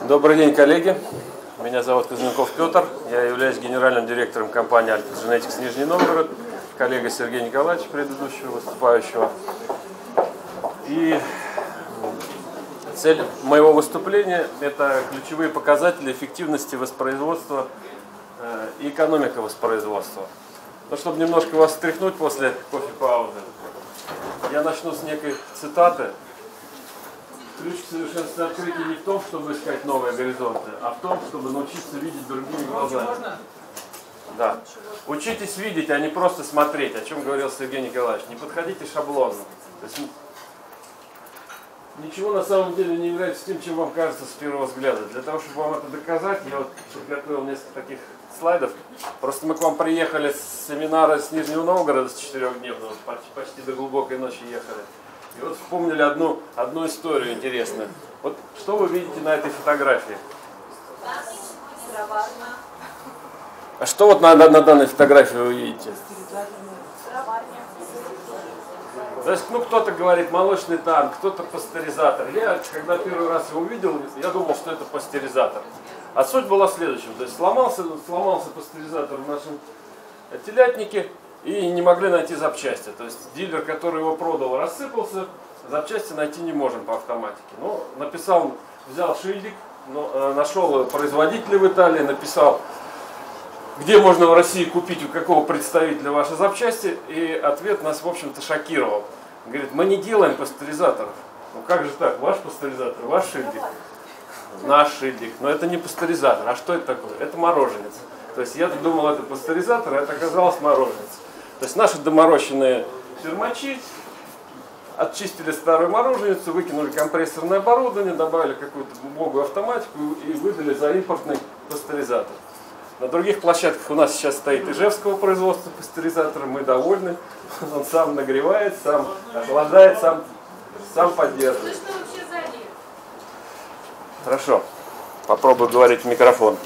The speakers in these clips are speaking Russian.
Добрый день, коллеги. Меня зовут Кузьменков Петр. Я являюсь генеральным директором компании Alpha Genetics Нижний Новгород. Коллега Сергей Николаевич, предыдущего выступающего. И цель моего выступления – это ключевые показатели эффективности воспроизводства и экономика воспроизводства. Но чтобы немножко вас встряхнуть после кофе-паузы, я начну с некой цитаты. Ключ к совершенству открытия не в том, чтобы искать новые горизонты, а в том, чтобы научиться видеть другими глазами. Да. Учитесь видеть, а не просто смотреть, о чем говорил Сергей Николаевич. Не подходите шаблонно. То есть, ничего на самом деле не является тем, чем вам кажется с первого взгляда. Для того, чтобы вам это доказать, я вот подготовил несколько таких слайдов. Просто мы к вам приехали с семинара с Нижнего Новгорода, с 4-дневного, почти до глубокой ночи ехали. И вот вспомнили одну историю интересную. Вот что вы видите на этой фотографии? А что вот на данной фотографии вы видите? То есть, кто-то говорит молочный танк, кто-то пастеризатор. Я, когда первый раз его увидел, я думал, что это пастеризатор. А суть была в следующем. То есть сломался пастеризатор в нашем телятнике, и не могли найти запчасти. То есть дилер, который его продал, рассыпался, запчасти найти не можем по автоматике. Ну, взял шильдик, нашел производителя в Италии, написал, где можно в России купить, у какого представителя ваши запчасти, и ответ нас, в общем-то, шокировал. Говорит, мы не делаем пастеризаторов. Ну как же так, ваш пастеризатор, ваш шильдик, наш шильдик, но это не пастеризатор. А что это такое? Это мороженец. То есть я-то думал, это пастеризатор, а это оказалось мороженец. То есть наши доморощенные фермачи очистили старую мороженицу, выкинули компрессорное оборудование, добавили какую-то убогую автоматику и выдали за импортный пастеризатор. На других площадках у нас сейчас стоит ижевского производства пастеризатора, мы довольны. Он сам нагревает, сам охлаждает, сам поддерживает. Хорошо, попробую говорить в микрофон.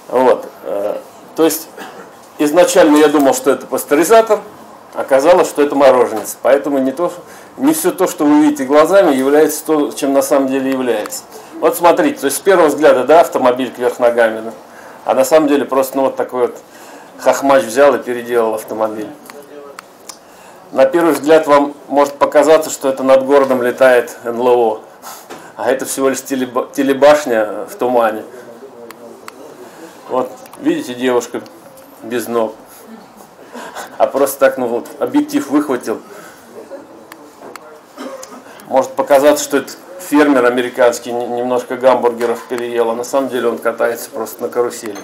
Вот. То есть изначально я думал, что это пастеризатор, оказалось, что это мороженец. Поэтому не все то, что вы видите глазами, является то, чем на самом деле является. Вот смотрите, то есть с первого взгляда, да, автомобиль кверх ногами, да? А на самом деле просто вот такой вот хохмач взял и переделал автомобиль. На первый взгляд вам может показаться, что это над городом летает НЛО, а это всего лишь телебашня в тумане. Вот, видите, девушка без ног. А просто так, объектив выхватил. Может показаться, что это фермер американский немножко гамбургеров переел, а на самом деле он катается просто на карусели.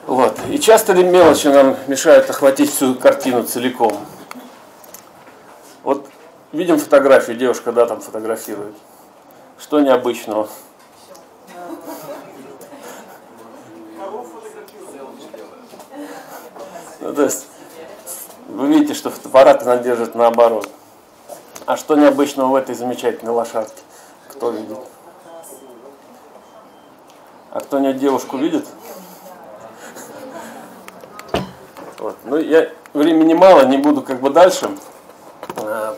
Вот. И часто ли мелочи нам мешают охватить всю картину целиком? Вот видим фотографию, девушка, да, там фотографирует. Что необычного? То есть, вы видите, что фотоаппарат она держит наоборот. А что необычного в этой замечательной лошадке? Кто видит? А кто-нибудь девушку видит? Вот. Времени мало, не буду дальше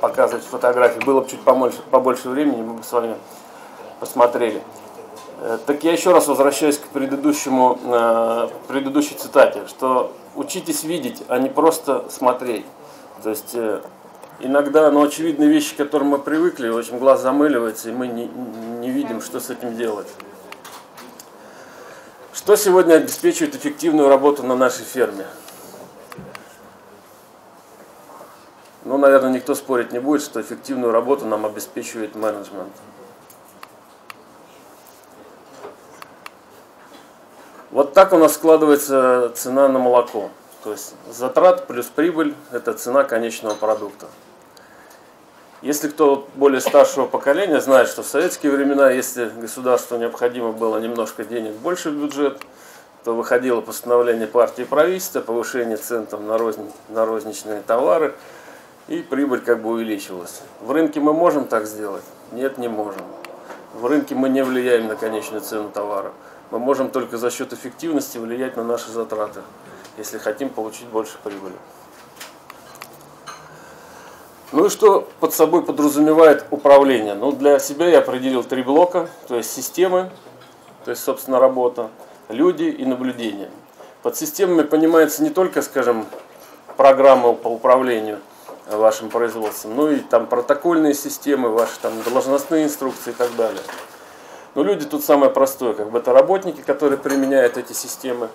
показывать фотографии. Было бы чуть побольше времени, мы бы с вами посмотрели. Так я еще раз возвращаюсь к предыдущей цитате, что учитесь видеть, а не просто смотреть. То есть иногда очевидные вещи, к которым мы привыкли, очень глаз замыливается, и мы не видим, что с этим делать. Что сегодня обеспечивает эффективную работу на нашей ферме? Наверное, никто спорить не будет, что эффективную работу нам обеспечивает менеджмент. Вот так у нас складывается цена на молоко. То есть затрат плюс прибыль – это цена конечного продукта. Если кто более старшего поколения знает, что в советские времена, если государству необходимо было немножко денег больше в бюджет, то выходило постановление партии и правительства, повышение цен на розничные товары, и прибыль как бы увеличивалась. В рынке мы можем так сделать? Нет, не можем. В рынке мы не влияем на конечную цену товара. Мы можем только за счет эффективности влиять на наши затраты, если хотим получить больше прибыли. Ну и что под собой подразумевает управление? Ну, для себя я определил 3 блока, то есть системы, то есть, собственно, работа, люди и наблюдение. Под системами понимается не только, скажем, программы по управлению вашим производством, но и там протокольные системы, ваши там должностные инструкции и так далее. Но люди тут самое простое, как бы это работники, которые применяют эти системы.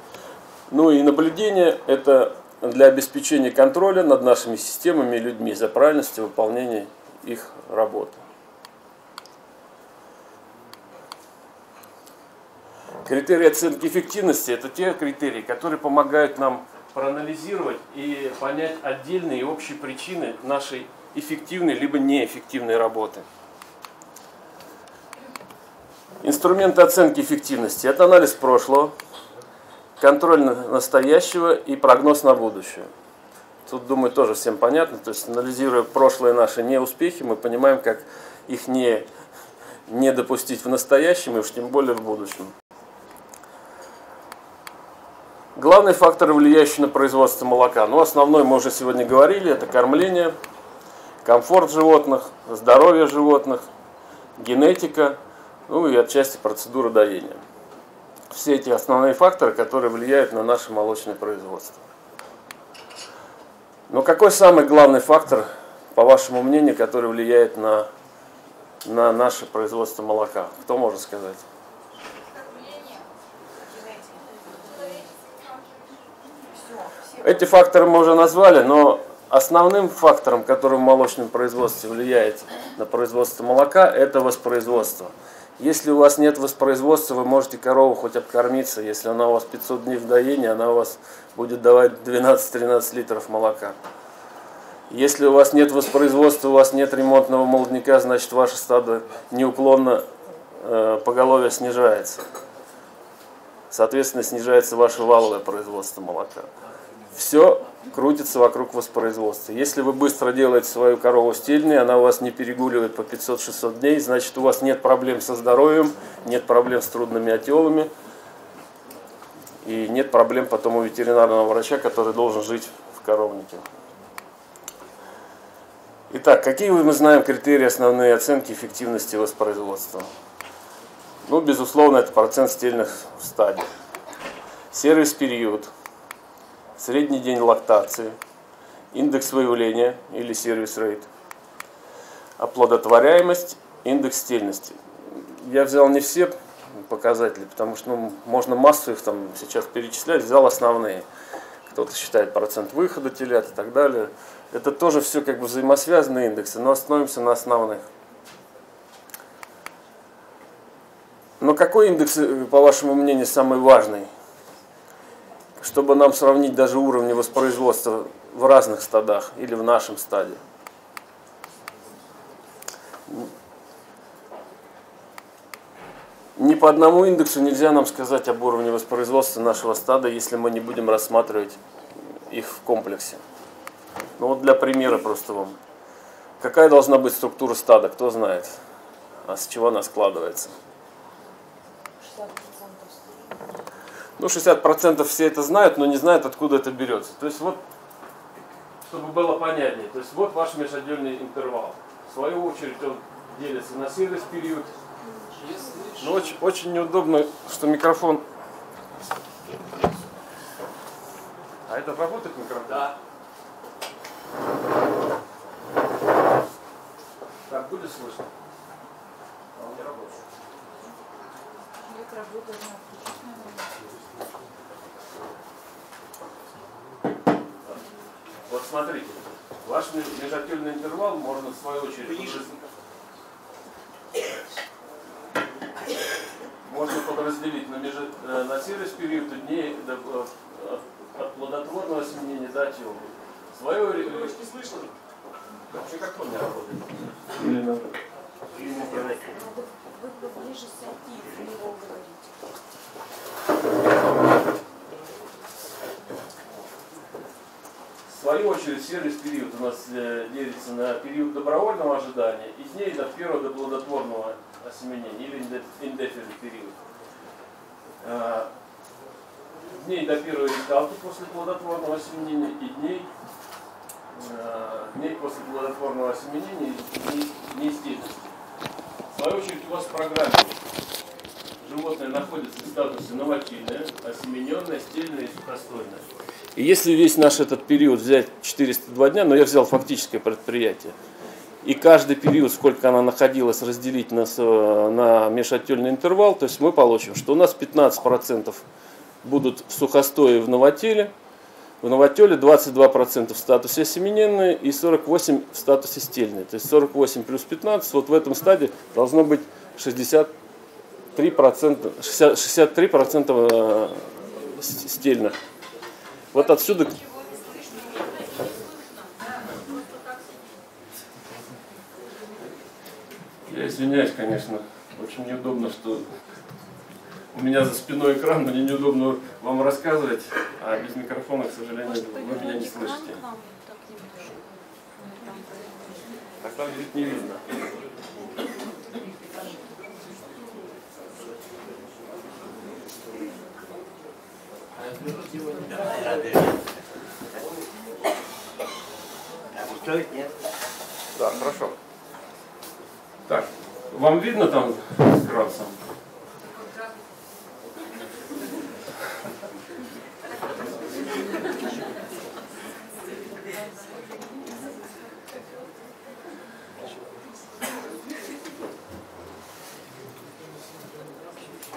Ну и наблюдение — это для обеспечения контроля над нашими системами и людьми за правильностью выполнения их работы. Критерии оценки эффективности — это те критерии, которые помогают нам проанализировать и понять отдельные и общие причины нашей эффективной либо неэффективной работы. Инструменты оценки эффективности — это анализ прошлого, контроль настоящего и прогноз на будущее. Тут, думаю, тоже всем понятно. То есть, анализируя прошлые наши неуспехи, мы понимаем, как их не допустить в настоящем и уж тем более в будущем. Главные факторы, влияющие на производство молока. Ну, основной мы уже сегодня говорили, это кормление, комфорт животных, здоровье животных, генетика, ну и отчасти процедура доения. Все эти основные факторы, которые влияют на наше молочное производство. Но какой самый главный фактор, по вашему мнению, который влияет на наше производство молока? Кто может сказать? Эти факторы мы уже назвали, но основным фактором, который в молочном производстве влияет на производство молока, это воспроизводство. Если у вас нет воспроизводства, вы можете корову хоть обкормиться. Если она у вас 500 дней в доении, она у вас будет давать 12-13 литров молока. Если у вас нет воспроизводства, у вас нет ремонтного молодняка, значит ваше стадо неуклонно поголовье снижается. Соответственно, снижается ваше валовое производство молока. Все крутится вокруг воспроизводства. Если вы быстро делаете свою корову стельной, она у вас не перегуливает по 500-600 дней, значит у вас нет проблем со здоровьем, нет проблем с трудными отелами и нет проблем потом у ветеринарного врача, который должен жить в коровнике. Итак, какие мы знаем критерии основные оценки эффективности воспроизводства? Ну, безусловно, это процент стельных в стаде, сервис-период, средний день лактации, индекс выявления или сервис-рейт, оплодотворяемость, индекс стельности. Я взял не все показатели, потому что можно массу их там сейчас перечислять, взял основные. Кто-то считает процент выхода телят и так далее. Это тоже все как бы взаимосвязанные индексы, но остановимся на основных. Но какой индекс, по вашему мнению, самый важный? Чтобы нам сравнить даже уровни воспроизводства в разных стадах или в нашем стаде. Ни по одному индексу нельзя нам сказать об уровне воспроизводства нашего стада, если мы не будем рассматривать их в комплексе. Ну вот для примера просто вам. Какая должна быть структура стада, кто знает? А с чего она складывается? 60%. Ну, 60% все это знают, но не знают, откуда это берется. То есть вот, чтобы было понятнее, то есть вот ваш межотдельный интервал. В свою очередь он делится на сервис-период. Но очень неудобно, что микрофон... А это работает микрофон? Да. Так, будет слышно? А он не рабочий. Как работает, надо включить, наверное. Вот смотрите, ваш межотдельный интервал можно в свою очередь можно подразделить на сервис-период и дней от плодотворного семенения до отела. Свое Не слышно? вообще как он не работает? Или надо? Надо вы поближе сойти и в него говорить. свою очередь, сервис-период у нас делится на период добровольного ожидания и дней до первого до плодотворного осеменения, или indefinite период. Дней до первой рекалки после плодотворного осеменения и дней после плодотворного осеменения и дней стельности. В свою очередь у вас в программе животное находится в статусе новотильное, осемененное, стельное и сухостойное. И если весь наш этот период взять 402 дня, но я взял фактическое предприятие, и каждый период, сколько она находилась, разделить на межотельный интервал, то есть мы получим, что у нас 15% будут в сухостое и в новотеле, 22% в статусе осемененное и 48% в статусе стельное. То есть 48 плюс 15, вот в этом стадии должно быть 63% стельных. Вот отсюда... Я извиняюсь, конечно, очень неудобно, что у меня за спиной экран, мне неудобно вам рассказывать, а без микрофона, к сожалению, вы меня не слышите. Так там ведь не видно. Да, хорошо. Так, вам видно там экран сам?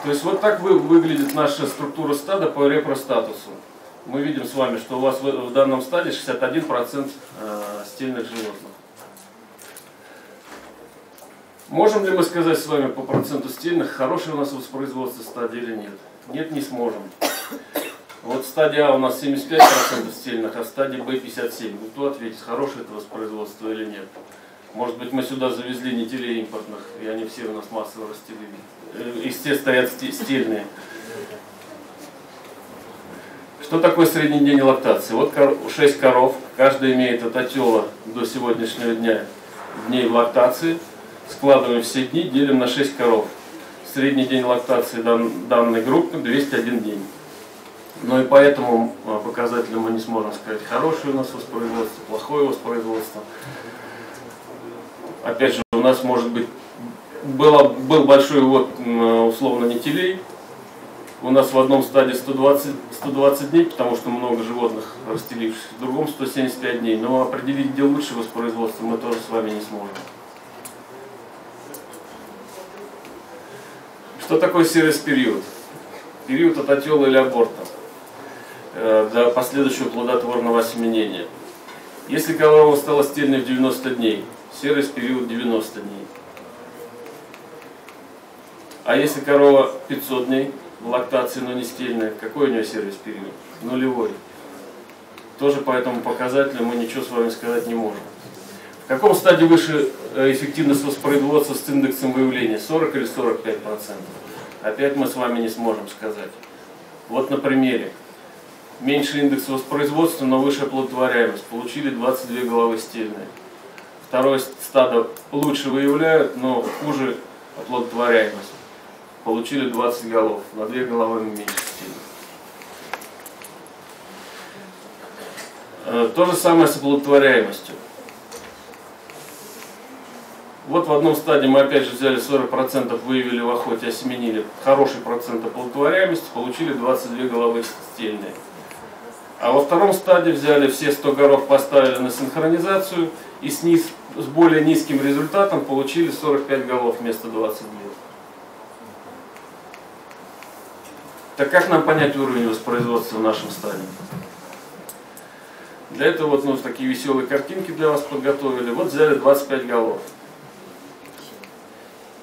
То есть вот так выглядит наша структура стада по репростатусу. Мы видим с вами, что у вас в данном стаде 61% стельных животных. Можем ли мы сказать с вами по проценту стельных, хорошее у нас воспроизводство стадии или нет? Нет, не сможем. Вот в стадии А у нас 75% стельных, а в стадии Б 57%. Ну, кто ответит, хорошее это воспроизводство или нет? Может быть, мы сюда завезли не телей импортных, и они все у нас массово растелили. И все стоят стельные. Что такое средний день лактации? Вот 6 коров, каждая имеет от отела до сегодняшнего дня дней в лактации. Складываем все дни, делим на 6 коров. Средний день лактации данной группы 201 день. Но и по этому показателю мы не сможем сказать, хорошее у нас воспроизводство, плохое воспроизводство. Опять же, у нас может быть был большой ввод условно не телей. У нас в одном стаде 120 дней, потому что много животных расстелившихся, в другом 175 дней. Но определить, где лучше воспроизводство, мы тоже с вами не сможем. Что такое сервис-период? Период от отела или аборта до последующего плодотворного осеменения. Если корова стала стельной в 90 дней, сервис-период 90 дней. А если корова 500 дней в лактации, но не стельная, какой у нее сервис-период? Нулевой. Тоже по этому показателю мы ничего с вами сказать не можем. В каком стадии выше эффективность воспроизводства с индексом выявления? 40 или 45%? Опять мы с вами не сможем сказать. Вот на примере. Меньше индекс воспроизводства, но выше оплодотворяемость. Получили 22 головы стельные. Второе стадо лучше выявляют, но хуже оплодотворяемость. Получили 20 голов, на 2 головы меньше стельных. То же самое с оплодотворяемостью. Вот в одном стадии мы опять же взяли 40%, выявили в охоте, осеменили хороший процент оплодотворяемости, получили 22 головы стельные. А во втором стадии взяли все 100 голов, поставили на синхронизацию и с более низким результатом получили 45 голов вместо 22. Так как нам понять уровень воспроизводства в нашем стаде? Для этого вот такие веселые картинки для вас подготовили. Вот взяли 25 голов.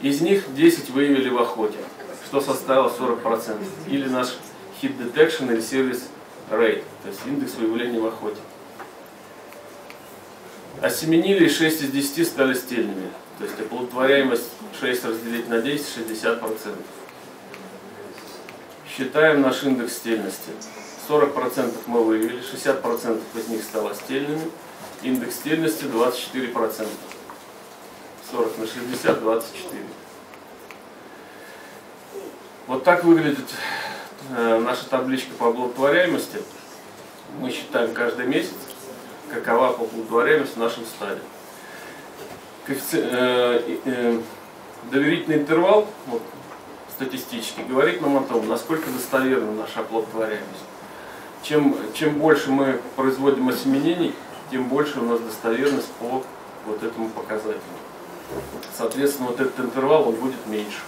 Из них 10 выявили в охоте, что составило 40%. Или наш hit detection или service rate, то есть индекс выявления в охоте. Осеменили и 6 из 10 стали стельными. То есть оплодотворяемость 6 разделить на 10, 60%. Считаем наш индекс стельности. 40% мы вывели, 60% из них стало стельными. Индекс стельности 24%. 40 на 60, 24. Вот так выглядит наша табличка по оплодотворяемости. Мы считаем каждый месяц, какова оплодотворяемость в нашем стаде. Доверительный интервал, вот, статистически, говорит нам о том, насколько достоверна наша оплодотворяемость. Чем больше мы производим осеменений, тем больше у нас достоверность по вот этому показателю. Соответственно, вот этот интервал он будет меньше.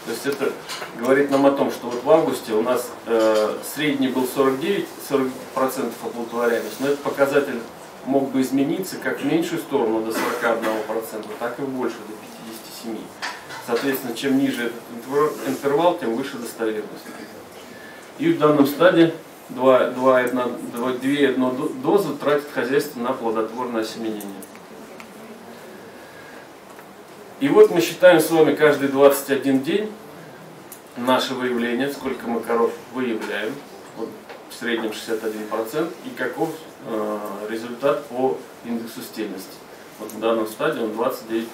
То есть это говорит нам о том, что вот в августе у нас средний был 40% оплодотворяемость, но этот показатель мог бы измениться как в меньшую сторону до 41%, так и в большую до 57%. Соответственно, чем ниже этот интервал, тем выше достоверность. И в данном стадии 2,1 дозы тратит хозяйство на плодотворное осеменение. И вот мы считаем с вами каждый 21 день наше выявление, сколько мы коров выявляем, вот в среднем 61%, и каков результат по индексу стельности. Вот в данном стадии он 29%.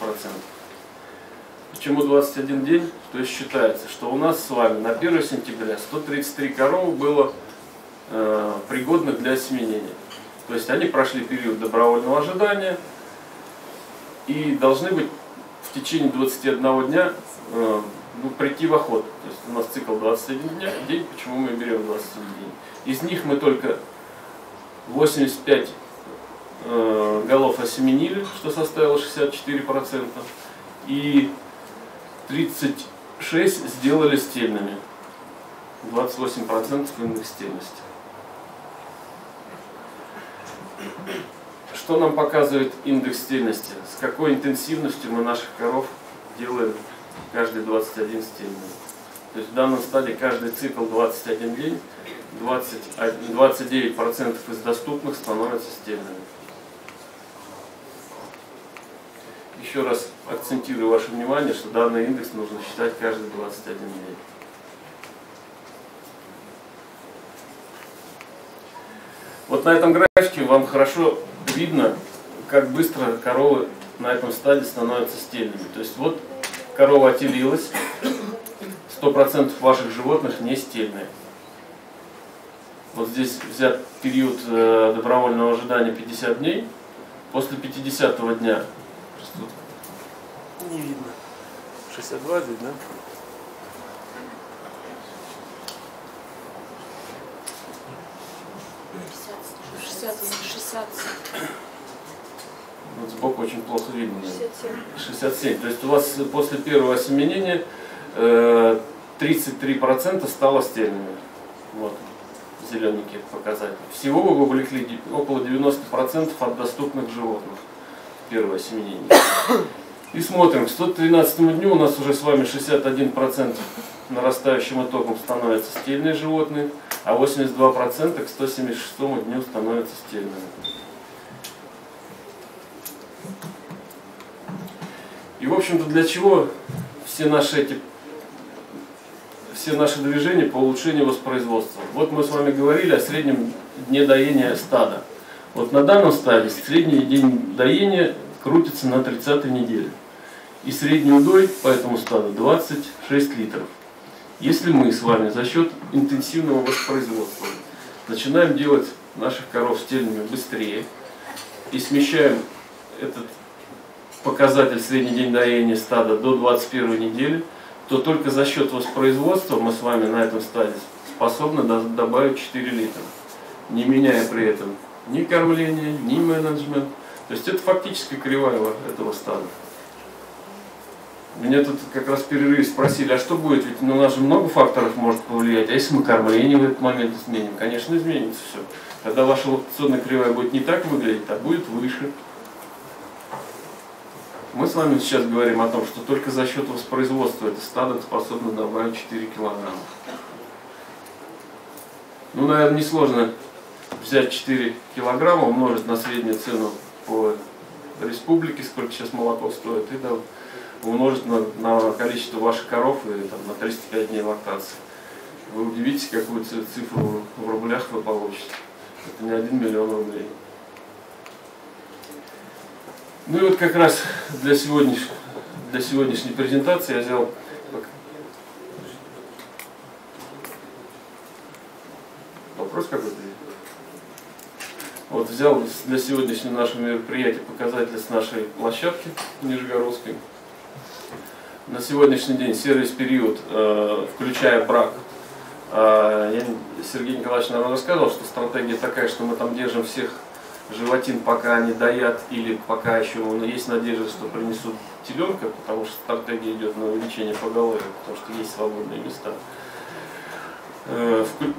Почему 21 день? То есть считается, что у нас с вами на 1 сентября 133 коровы было пригодных для осеменения. То есть они прошли период добровольного ожидания и должны быть в течение 21 дня прийти в охоту. То есть у нас цикл 21 день, почему мы берем 21 день. Из них мы только 85 голов осеменили, что составило 64%, и 36 сделали стельными, 28% индекс стельности. Что нам показывает индекс стельности? С какой интенсивностью мы наших коров делаем каждый 21 стельный. То есть в данном стадии каждый цикл 21 день, 29% из доступных становятся стельными. Еще раз акцентирую ваше внимание, что данный индекс нужно считать каждый 21 день. Вот на этом графике вам хорошо видно, как быстро коровы на этом стадии становятся стельными. То есть вот корова отелилась, 100% ваших животных не стельные. Вот здесь взят период добровольного ожидания 50 дней. После 50-го дня, не видно, 62 здесь, да? Вот сбоку очень плохо видно. 67. То есть у вас после первого осеменения 33% стало стельными. Вот зелененький показатель. Всего вы вовлекли около 90% от доступных животных. Первое осеменение. И смотрим, к 113 дню у нас уже с вами 61% нарастающим итогом становятся стельные животные, а 82% к 176 дню становятся стельными. И в общем-то для чего все наши движения по улучшению воспроизводства? Вот мы с вами говорили о среднем дне доения стада. Вот на данном стадии средний день доения крутится на 30-й неделе. И средний удой по этому стаду 26 литров. Если мы с вами за счет интенсивного воспроизводства начинаем делать наших коров стельными быстрее и смещаем этот показатель средний день доения стада до 21 недели, то только за счет воспроизводства мы с вами на этом стадии способны добавить 4 литра, не меняя при этом ни кормления, ни менеджмент. То есть это фактически кривая этого стада. Меня тут как раз в перерыве спросили, а что будет? Ведь у нас же много факторов может повлиять. А если мы кормление в этот момент изменим? Конечно, изменится все. Тогда ваша лактационная кривая будет не так выглядеть, а будет выше. Мы с вами сейчас говорим о том, что только за счет воспроизводства это стадо способно добавить 4 килограмма. Ну, наверное, несложно взять 4 килограмма, умножить на среднюю цену по республике, сколько сейчас молоко стоит, и умножить на количество ваших коров и там, на 35 дней лактации. Вы удивитесь, какую цифру в рублях вы получите. Это не 1 миллион рублей. Ну и вот как раз для сегодняшней презентации я взял вопрос какой-то. Вот взял для сегодняшнего нашего мероприятия показатели с нашей площадки Нижегородской. На сегодняшний день сервис-период, включая брак, Сергей Николаевич, наверное, рассказывал, что стратегия такая, что мы там держим всех животин, пока они доят, или пока еще есть надежда, что принесут теленка, потому что стратегия идет на увеличение поголовья, потому что есть свободные места.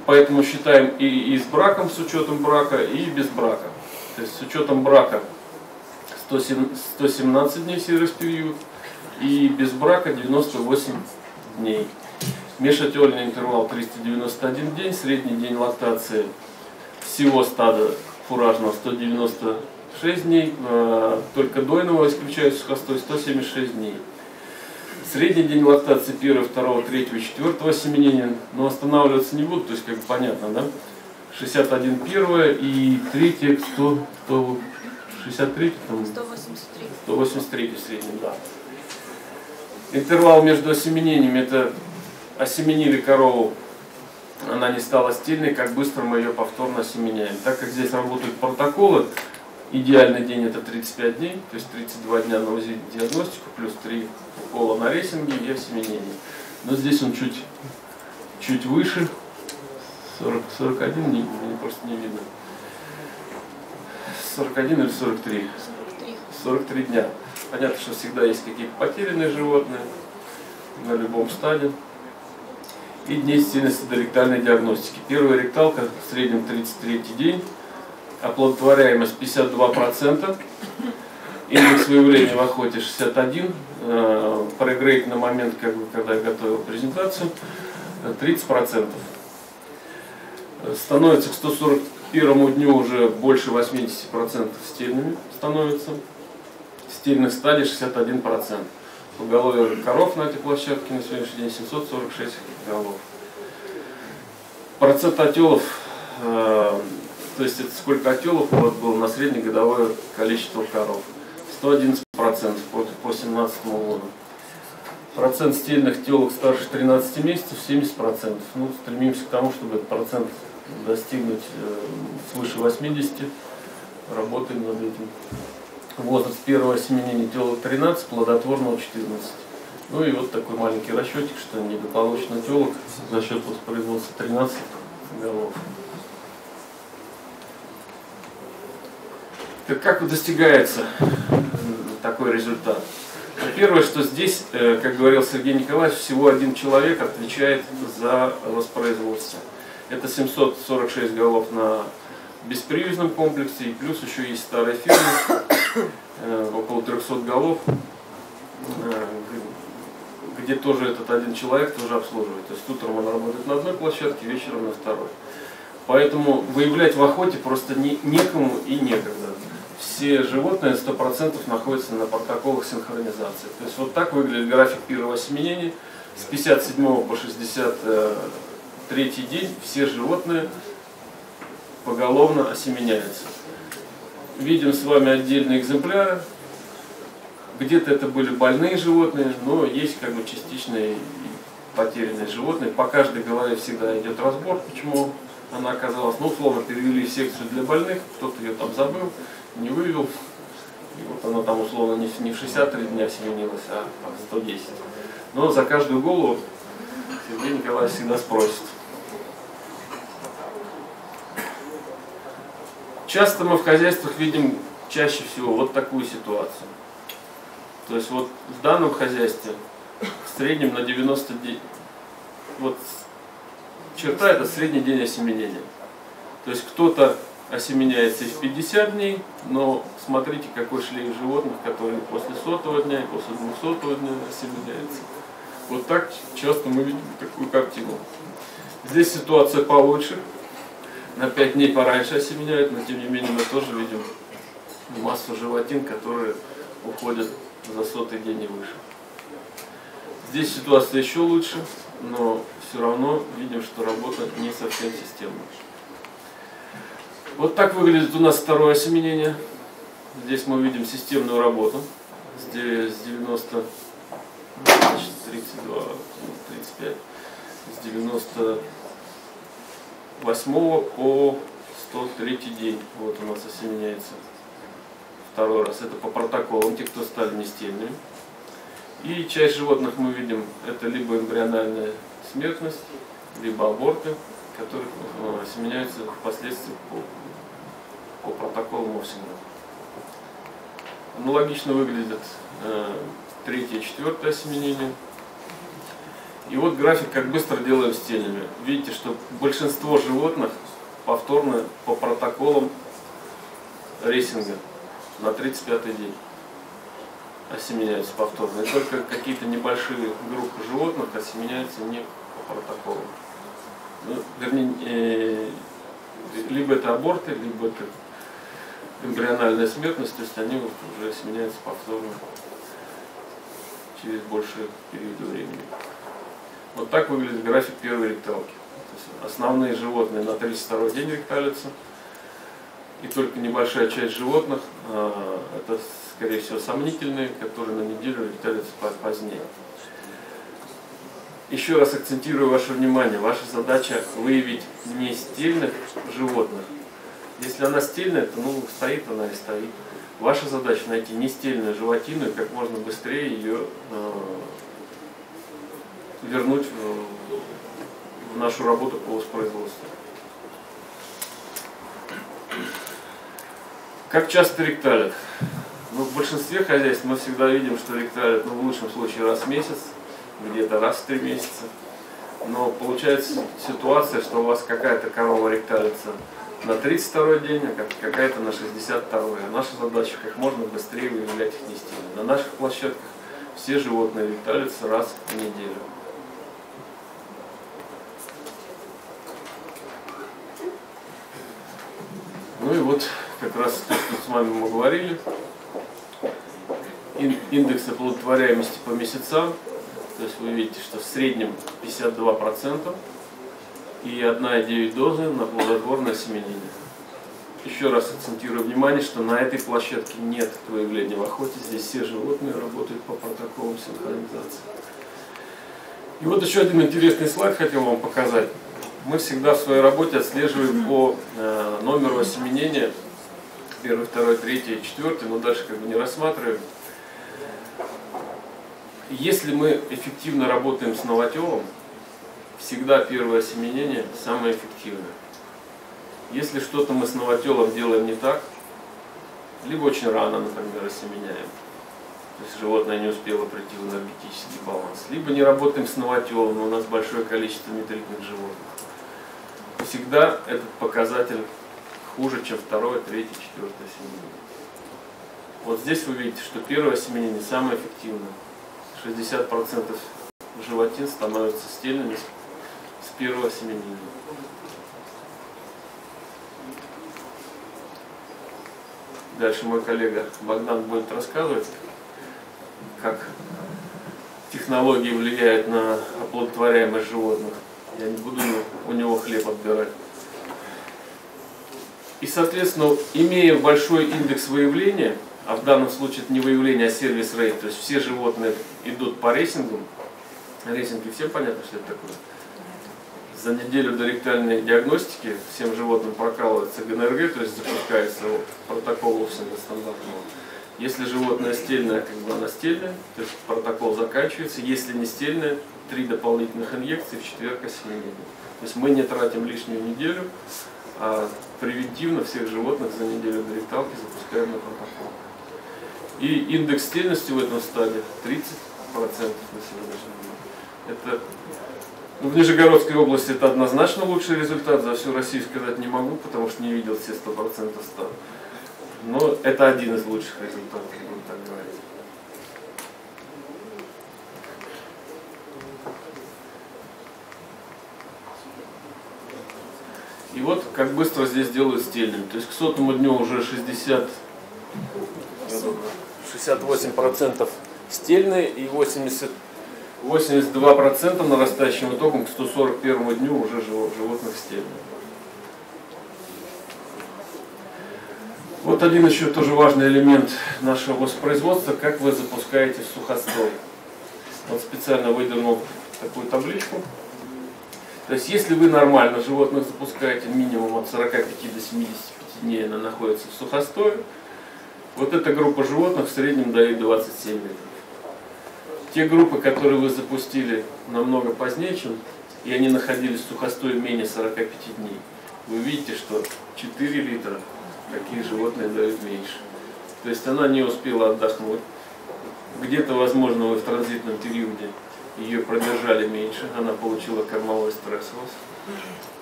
Поэтому считаем и с браком, с учетом брака, и без брака. То есть с учетом брака 117 дней сервис-период, и без брака 98 дней. Межотельный интервал 391 день, средний день лактации всего стада фуражного 196 дней, только дойного исключая сухостой 176 дней. Средний день лактации 1, 2, 3, 4 осеменения, но останавливаться не буду, то есть как бы понятно, да? 61 первое и 3, 63, там, 183 в среднем, да. Интервал между осеменениями, это осеменили корову, она не стала стильной, как быстро мы ее повторно осеменяем. Так как здесь работают протоколы, идеальный день это 35 дней, то есть 32 дня на УЗИ диагностику, плюс 3 укола на рессинге и осеменение. Но здесь он чуть выше, 41, мне просто не видно. 41 или 43? 43 дня. Понятно, что всегда есть какие-то потерянные животные на любом стадии. И дней стильности до ректальной диагностики. Первая ректалка в среднем 33 день, оплодотворяемость 52%, индекс выявления в охоте 61, прогрейд на момент, когда я готовил презентацию, 30%. Становится к 141 дню уже больше 80% стильными становится. Стильных стадий 61%. Поголовье коров на этой площадке на сегодняшний день 746 голов. Процент отелов, то есть это сколько отелов у вас было на среднегодовое количество коров. 111% по 2017 году. Процент стильных телок старше 13 месяцев 70%. Ну, стремимся к тому, чтобы этот процент достигнуть свыше 80. Работаем над этим. Возраст первого осеменения телок 13, плодотворного 14. Ну и вот такой маленький расчетик, что недополучно телок за счет воспроизводства 13 голов. Как достигается такой результат? Первое, что здесь, как говорил Сергей Николаевич, всего один человек отвечает за воспроизводство. Это 746 голов на беспривязном комплексе, и плюс еще есть старая фирма, около 300 голов, где тоже этот один человек тоже обслуживает. То есть утром он работает на одной площадке, вечером на второй. Поэтому выявлять в охоте просто некому и некогда. Все животные 100% находятся на протоколах синхронизации. То есть вот так выглядит график первого осеменения. С 57 по 63 день все животные поголовно осеменяются. Видим с вами отдельные экземпляры. Где-то это были больные животные, но есть как бы частичные потерянные животные. По каждой голове всегда идет разбор, почему она оказалась. Ну, условно, перевели секцию для больных, кто-то ее там забыл, не вывел. И вот она там условно не в 63 дня осеменилась, а в 110. Но за каждую голову Сергей Николаевич всегда спросит. Часто мы в хозяйствах видим чаще всего вот такую ситуацию. То есть вот в данном хозяйстве в среднем на 90 дней, вот черта это средний день осеменения. То есть кто-то осеменяется и в 50 дней, но смотрите, какой шлейф животных, которые после 100-го дня и после 200-го дня осеменяются. Вот так часто мы видим такую картину. Здесь ситуация получше. На 5 дней пораньше осеменяют, но тем не менее мы тоже видим массу животин, которые уходят за 100-й день и выше. Здесь ситуация еще лучше. но все равно видим, что работа не совсем системная. Вот так выглядит у нас второе осеменение. Здесь мы видим системную работу. Здесь с 90, значит, 32, 35, с 98 по 103 день. Вот у нас осеменяется второй раз. Это по протоколам, те, кто стали нестельными. И часть животных мы видим, это либо эмбриональная смертность, либо аборты, которые осеменяются впоследствии по протоколу Мовсина. Аналогично выглядит третье и четвертое осеменение. И вот график, как быстро делаем стельными. Видите, что большинство животных повторно по протоколам рейсинга на 35-й день осеменяются повторно. И только какие-то небольшие группы животных осеменяются не по протоколам. Ну, вернее, либо это аборты, либо это эмбриональная смертность, то есть они вот уже осеменяются повторно через больший период времени. Вот так выглядит график первой ректалки. То есть основные животные на 32-й день ректалятся, и только небольшая часть животных, это скорее всего сомнительные, которые на неделю ректалятся позднее. Еще раз акцентирую ваше внимание, ваша задача выявить нестельных животных. Если она стельная, то стоит она и стоит. Ваша задача найти нестельную животину и как можно быстрее ее вернуть в нашу работу по воспроизводству. Как часто ректалят? В большинстве хозяйств мы всегда видим, что ректалят, в лучшем случае раз в месяц, где-то раз в 3 месяца. Но получается ситуация, что у вас какая-то корова ректалится на 32-й день, а какая-то на 62-й. Наша задача как можно быстрее выявлять их нестельными. На наших площадках все животные ректалятся раз в неделю. Ну и вот как раз то, что с вами мы говорили. Индекс оплодотворяемости по месяцам. То есть вы видите, что в среднем 52% и 1,9 дозы на плодотворное осеменение. Еще раз акцентирую внимание, что на этой площадке нет выявления в охоте. Здесь все животные работают по протоколам синхронизации. И вот еще один интересный слайд хотел вам показать. Мы всегда в своей работе отслеживаем по номеру осеменения 1, 2, 3, 4, но дальше не рассматриваем. Если мы эффективно работаем с новотелом, всегда первое осеменение самое эффективное. Если что-то мы с новотелом делаем не так, либо очень рано, например, осеменяем, то есть животное не успело прийти в энергетический баланс, либо не работаем с новотелом, но у нас большое количество метритных животных, всегда этот показатель хуже, чем второе, третье, четвертое осеменение. Вот здесь вы видите, что первое осеменение самое эффективное. 60% животин становятся стельными с первого осеменения. Дальше мой коллега Богдан будет рассказывать, как технологии влияют на оплодотворяемость животных. Я не буду у него хлеб отбирать. И, соответственно, имея большой индекс выявления, а в данном случае это не выявление, а сервис-рейт, то есть все животные идут по рейсингу. Рейсинги всем понятно, что это такое. За неделю до ректальной диагностики всем животным прокалывается ГНРГ, то есть запускается протокол Мовсина стандартного. Если животное стельное, она стельная, то есть протокол заканчивается. Если не стельное, 3 дополнительных инъекции в четверг осеменения. То есть мы не тратим лишнюю неделю, а превентивно всех животных за неделю до ректалки запускаем на протокол. И индекс стельности в этом стадии 30% на сегодняшний день. Это, в Нижегородской области это однозначно лучший результат, за всю Россию сказать не могу, потому что не видел все 100% стад. Но это один из лучших результатов, будем так говорить. И вот как быстро здесь делают стельными. То есть к 100-му дню уже 68% стельные и 88% 82% нарастающим итогом к 141 дню уже животных стебля. Вот один еще тоже важный элемент нашего воспроизводства, как вы запускаете сухостой. Вот специально выдернул такую табличку. То есть если вы нормально животных запускаете минимум от 45 до 75 дней, она находится в сухостое, вот эта группа животных в среднем дает 27 литров. Те группы, которые вы запустили намного позднее, чем и они находились в сухостое менее 45 дней, вы видите, что 4 литра такие животные дают меньше. То есть она не успела отдохнуть. Где-то, возможно, вы в транзитном периоде ее продержали меньше, она получила кормовой стресс у вас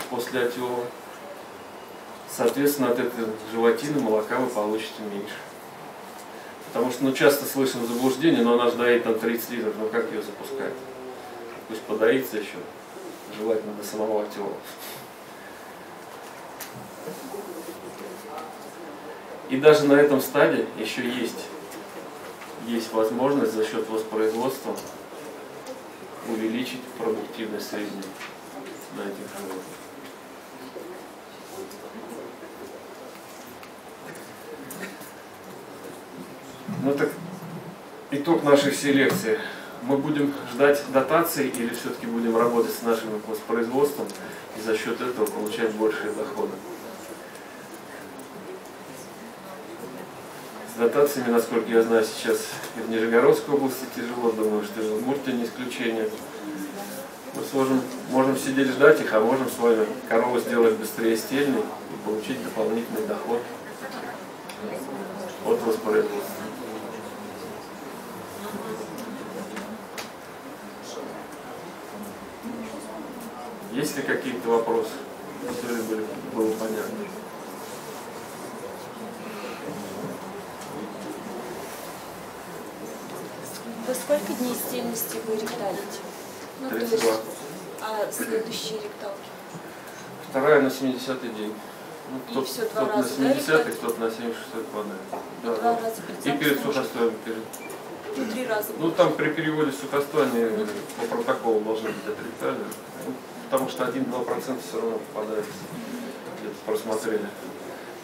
после отела. Соответственно, от этой животины молока вы получите меньше. Потому что часто слышим заблуждение, но она же доит там 30 литров, ну как ее запускать? Пусть подоится еще, желательно до самого отела. И даже на этом стадии еще есть возможность за счет воспроизводства увеличить продуктивность среднюю на этих животных. Ну так, итог нашей селекции. Мы будем ждать дотации или все-таки будем работать с нашим воспроизводством и за счет этого получать большие доходы? С дотациями, насколько я знаю, сейчас и в Нижегородской области тяжело, думаю, что и в Удмуртии не исключение. Мы можем сидеть ждать их, а можем с вами корову сделать быстрее стельной и получить дополнительный доход от воспроизводства. Есть ли какие-то вопросы? Все ли было понятно? Во сколько дней стельности вы ректалите? 32. А следующие ректалки? Вторая на 70-й день. Ну, кто-то на 70-й, кто-то на 76-й падает. Да, Два раза и перед сухостоем. Ну, 3 раза. Ну там при переводе сухостоя они по протоколу должны быть отректальны. Ну, потому что 1-2% все равно попадается. Где-то просмотрели.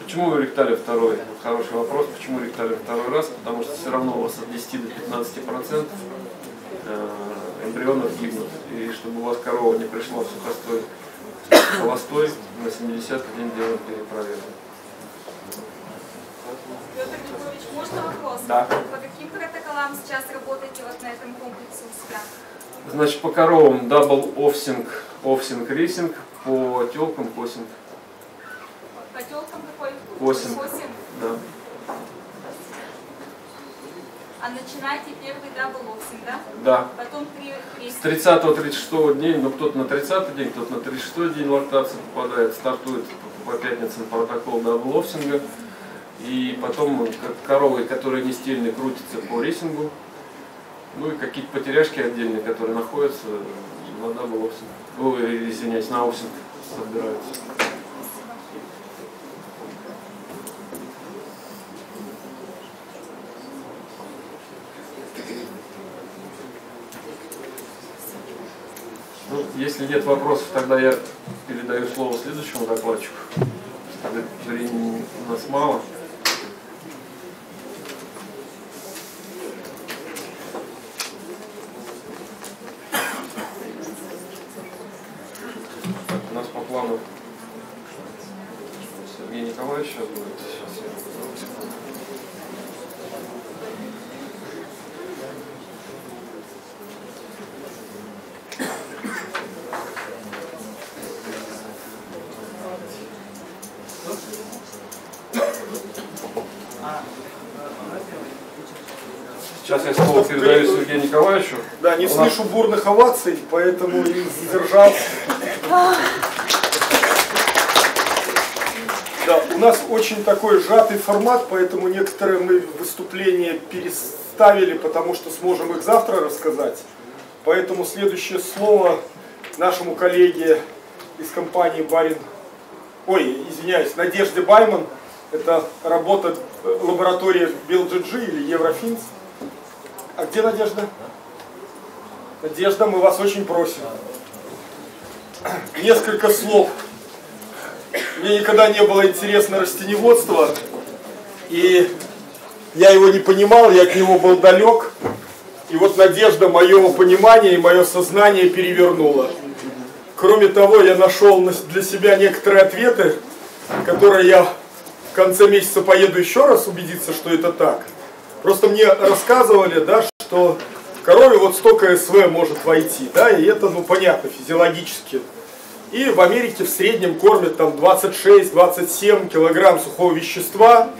Почему вы ректали второй? Вот хороший вопрос. Почему ректали второй раз? Потому что все равно у вас от 10 до 15% эмбрионов гибнут. И чтобы у вас корова не пришла в сухостой холостой, на 70-й день делаем перепроверку. Петр Григорьевич, можно вопрос? Да. По каким протоколам сейчас работаете вот на этом комплексе у себя? Значит, по коровам дабл офсинг, рейсинг, по телкам косинг. По телкам какой? Косинг. Да. А начинаете первый дабл-офсинг, да? Да. Потом С 30-36 дня, ну кто-то на 30-й день, кто-то на 36-й день лактации попадает, стартует по пятницам протокол дабл-офсинга. И потом коровы, которые не стельные, крутятся по рейсингу. Ну и какие-то потеряшки отдельные, которые находятся на дабл-офсинг. Ой, извиняюсь, на офсинг собираются. Ну, если нет вопросов, тогда я передаю слово следующему докладчику. Времени у нас мало. У нас по плану Сергей Николаевич сейчас будет. Сейчас я секунду. Сейчас я слово передаю Сергею Николаевичу. Да, не слышу бурных оваций, поэтому и задержался. Да, у нас очень такой сжатый формат, поэтому некоторые мы выступления переставили, потому что сможем их завтра рассказать. Поэтому следующее слово нашему коллеге из компании Надежде Байман. Это работа лаборатории BLGG или Еврофинс. А где Надежда? Надежда, мы вас очень просим. Несколько слов. Мне никогда не было интересно растениеводство, и я его не понимал, я от него был далек. И вот Надежда мое понимание и мое сознание перевернула. Кроме того, я нашел для себя некоторые ответы, которые я в конце месяца поеду еще раз убедиться, что это так. Просто мне рассказывали, да, что в корове вот столько СВ может войти, да, и это, ну, понятно, физиологически. И в Америке в среднем кормят там 26-27 килограмм сухого вещества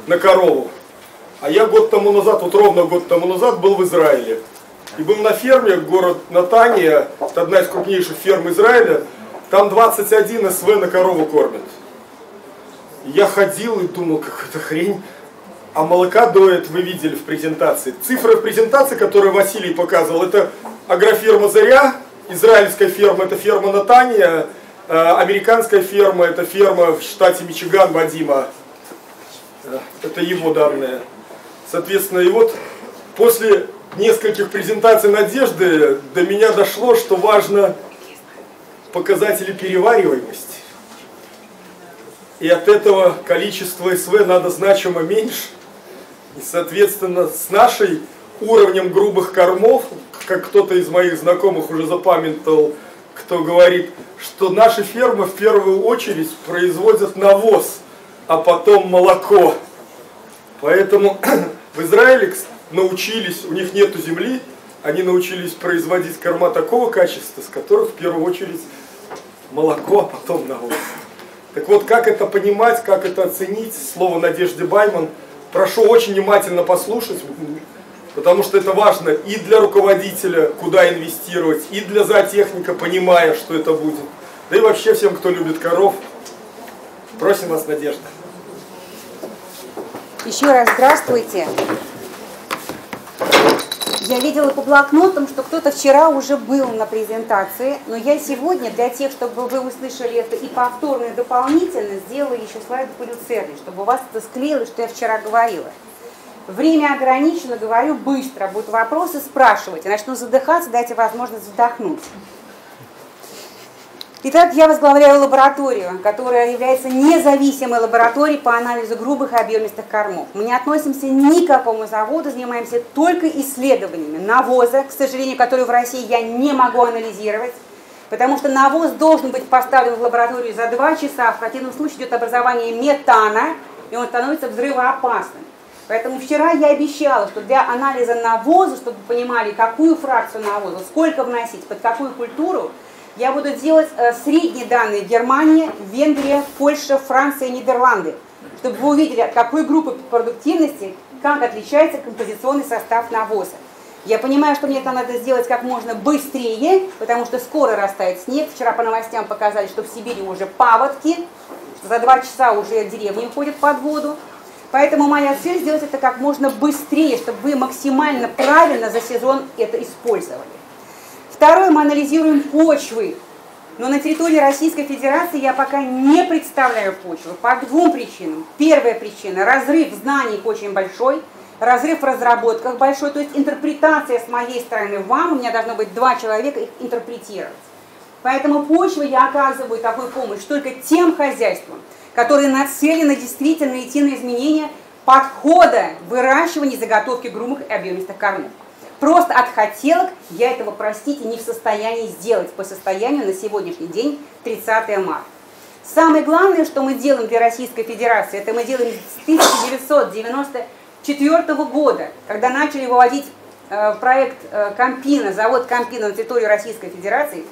на корову. А я год тому назад, вот ровно год тому назад, был в Израиле. И был на ферме, город Натания, это одна из крупнейших ферм Израиля, там 21 СВ на корову кормят. И я ходил и думал, какая-то хрень. А молока доят, вы видели в презентации. Цифры в презентации, которые Василий показывал, это агроферма «Заря», израильская ферма, это ферма Натания, американская ферма, это ферма в штате Мичиган Вадима. Это его данные. Соответственно, и вот после нескольких презентаций Надежды до меня дошло, что важно показатели перевариваемости. И от этого количество СВ надо значимо меньше. И, соответственно, с нашим уровнем грубых кормов, как кто-то из моих знакомых уже запамятовал, кто говорит, что наши фермы в первую очередь производят навоз, а потом молоко. Поэтому в Израиле научились, у них нету земли, они научились производить корма такого качества, с которых в первую очередь молоко, а потом навоз. Так вот, как это понимать, как это оценить, слово Надежды Байман, прошу очень внимательно послушать, потому что это важно и для руководителя, куда инвестировать, и для зоотехника, понимая, что это будет. Да и вообще всем, кто любит коров, просим вас, Надежда. Еще раз здравствуйте. Я видела по блокнотам, что кто-то вчера уже был на презентации, но я сегодня, для тех, чтобы вы услышали это и повторно, и дополнительно, сделала еще слайды по люцерне, чтобы у вас это склеилось, что я вчера говорила. Время ограничено, говорю быстро, будут вопросы, спрашивать. Я начну задыхаться, дайте возможность вздохнуть. Итак, я возглавляю лабораторию, которая является независимой лабораторией по анализу грубых и объемистых кормов. Мы не относимся ни к какому заводу, занимаемся только исследованиями навоза, к сожалению, который в России я не могу анализировать, потому что навоз должен быть поставлен в лабораторию за 2 часа, в противном случае идет образование метана, и он становится взрывоопасным. Поэтому вчера я обещала, что для анализа навоза, чтобы вы понимали, какую фракцию навоза, сколько вносить, под какую культуру, я буду делать средние данные Германия, Венгрия, Польша, Франция, Нидерланды, чтобы вы увидели, от какой группы продуктивности, как отличается композиционный состав навоза. Я понимаю, что мне это надо сделать как можно быстрее, потому что скоро растает снег. Вчера по новостям показали, что в Сибири уже паводки, что за 2 часа уже деревни уходят под воду. Поэтому моя цель сделать это как можно быстрее, чтобы вы максимально правильно за сезон это использовали. Второе, мы анализируем почвы. Но на территории Российской Федерации я пока не представляю почву по 2 причинам. Первая причина – разрыв знаний очень большой, разрыв в разработках большой, то есть интерпретация с моей стороны вам, у меня должно быть 2 человека их интерпретировать. Поэтому почвы я оказываю такую помощь только тем хозяйствам, которые нацелены действительно идти на изменение подхода выращивания и заготовки грубых и объемистых кормов. Просто от хотелок я этого, простите, не в состоянии сделать по состоянию на сегодняшний день, 30 марта. Самое главное, что мы делаем для Российской Федерации, это мы делаем с 1994 года, когда начали выводить проект Кампина, завод Кампина на территорию Российской Федерации.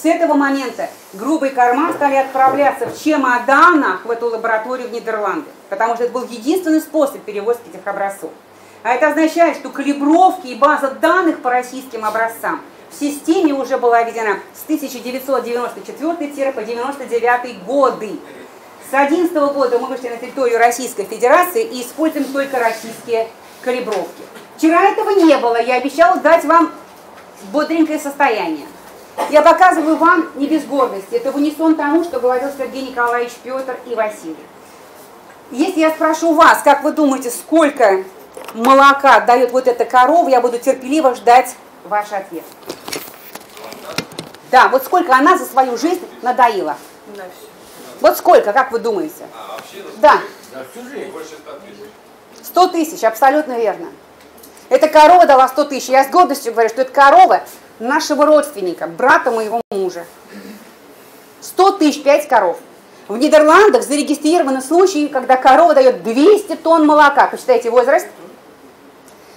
С этого момента грубые корма стали отправляться в чемоданах в эту лабораторию в Нидерланды, потому что это был единственный способ перевозки этих образцов. А это означает, что калибровки и база данных по российским образцам в системе уже была введена с 1994 по 1999 годы. С 2011 года мы вышли на территорию Российской Федерации и используем только российские калибровки. Вчера этого не было, я обещала дать вам бодренькое состояние. Я показываю вам не без гордости, это в унисон тому, что говорил Сергей Николаевич, Петр и Василий. Если я спрошу вас, как вы думаете, сколько молока дает вот эта корова, я буду терпеливо ждать ваш ответ. Да, вот сколько она за свою жизнь надоила. Вот сколько, как вы думаете? Да. 100 тысяч, абсолютно верно. Эта корова дала 100 тысяч. Я с гордостью говорю, что это корова нашего родственника, брата моего мужа. 100 тысяч, 5 коров. В Нидерландах зарегистрированы случаи, когда корова дает 200 тонн молока. Посчитайте возраст.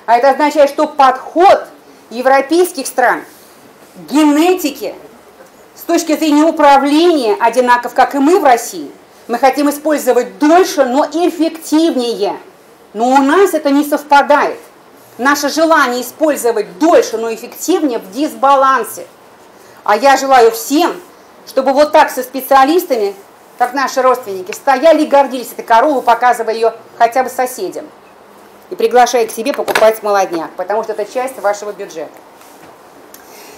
А это означает, что подход европейских стран к генетике с точки зрения управления одинаков, как и мы в России. Мы хотим использовать дольше, но эффективнее. Но у нас это не совпадает. Наше желание использовать дольше, но эффективнее в дисбалансе. А я желаю всем, чтобы вот так со специалистами, как наши родственники, стояли и гордились этой коровой, показывая ее хотя бы соседям. И приглашая к себе покупать молодняк, потому что это часть вашего бюджета.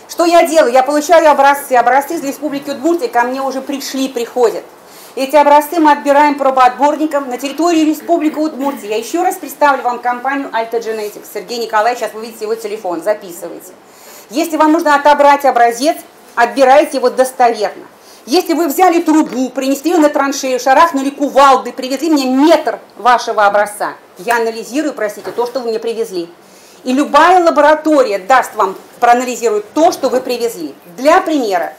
Что я делаю? Я получаю образцы. Образцы из Республики Удмуртия ко мне уже приходят. Эти образцы мы отбираем пробоотборником на территории Республики Удмуртия. Я еще раз представлю вам компанию Alta Genetics. Сергей Николаевич, сейчас вы видите его телефон, записывайте. Если вам нужно отобрать образец, отбирайте его достоверно. Если вы взяли трубу, принесли ее на траншею, шарахнули кувалды, привезли мне метр вашего образца, я анализирую, простите, то, что вы мне привезли. И любая лаборатория даст вам, проанализирует то, что вы привезли. Для примера,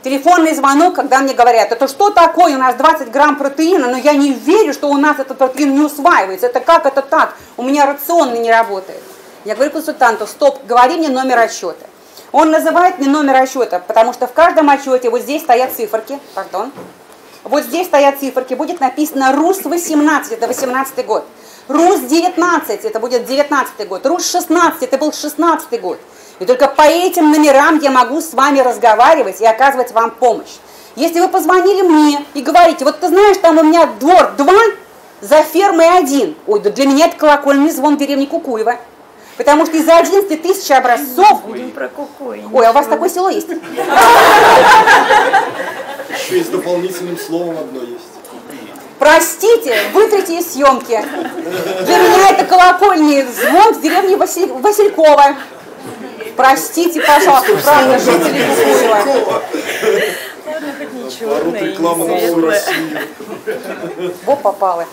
телефонный звонок, когда мне говорят, это что такое, у нас 20 грамм протеина, но я не верю, что у нас этот протеин не усваивается. Это как это так? У меня рацион не работает. Я говорю консультанту, стоп, говори мне номер отчета. Он называет мне номер отчета, потому что в каждом отчете вот здесь стоят циферки, пардон, вот здесь стоят циферки, будет написано РУС-18, это 18-й год. РУС-19, это будет 19-й год. РУС-16, это был 16-й год. И только по этим номерам я могу с вами разговаривать и оказывать вам помощь. Если вы позвонили мне и говорите, вот ты знаешь, там у меня двор 2, за фермой 1. Ой, да для меня это колокольный звон в деревне Кукуево. Потому что из-за 11 тысяч образцов... Ой, а у вас такое село есть? Еще и с дополнительным словом одно есть. Простите, вытрите из съемки. Для меня это колокольный звон в деревне Василькова. Простите, пожалуйста, правда, жители Кукуева. Ладно, хоть не черная, Реклама на всю Россию. Во попало.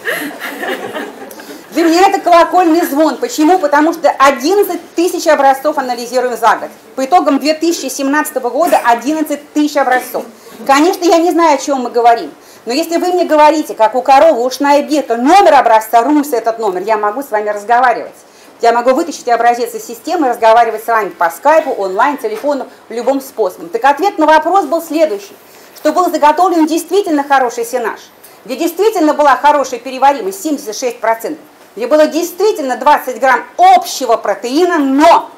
Для меня это колокольный звон. Почему? Потому что 11 тысяч образцов анализируем за год. По итогам 2017 года 11 тысяч образцов. Конечно, я не знаю, о чем мы говорим. Но если вы мне говорите, как у коровы ушная бирка, номер образца, РУС этот номер, я могу с вами разговаривать. Я могу вытащить образец из системы и разговаривать с вами по скайпу, онлайн, телефону, любым способом. Так ответ на вопрос был следующий. Что был заготовлен действительно хороший сенаж, где действительно была хорошая переваримость, 76%, где было действительно 20 грамм общего протеина, но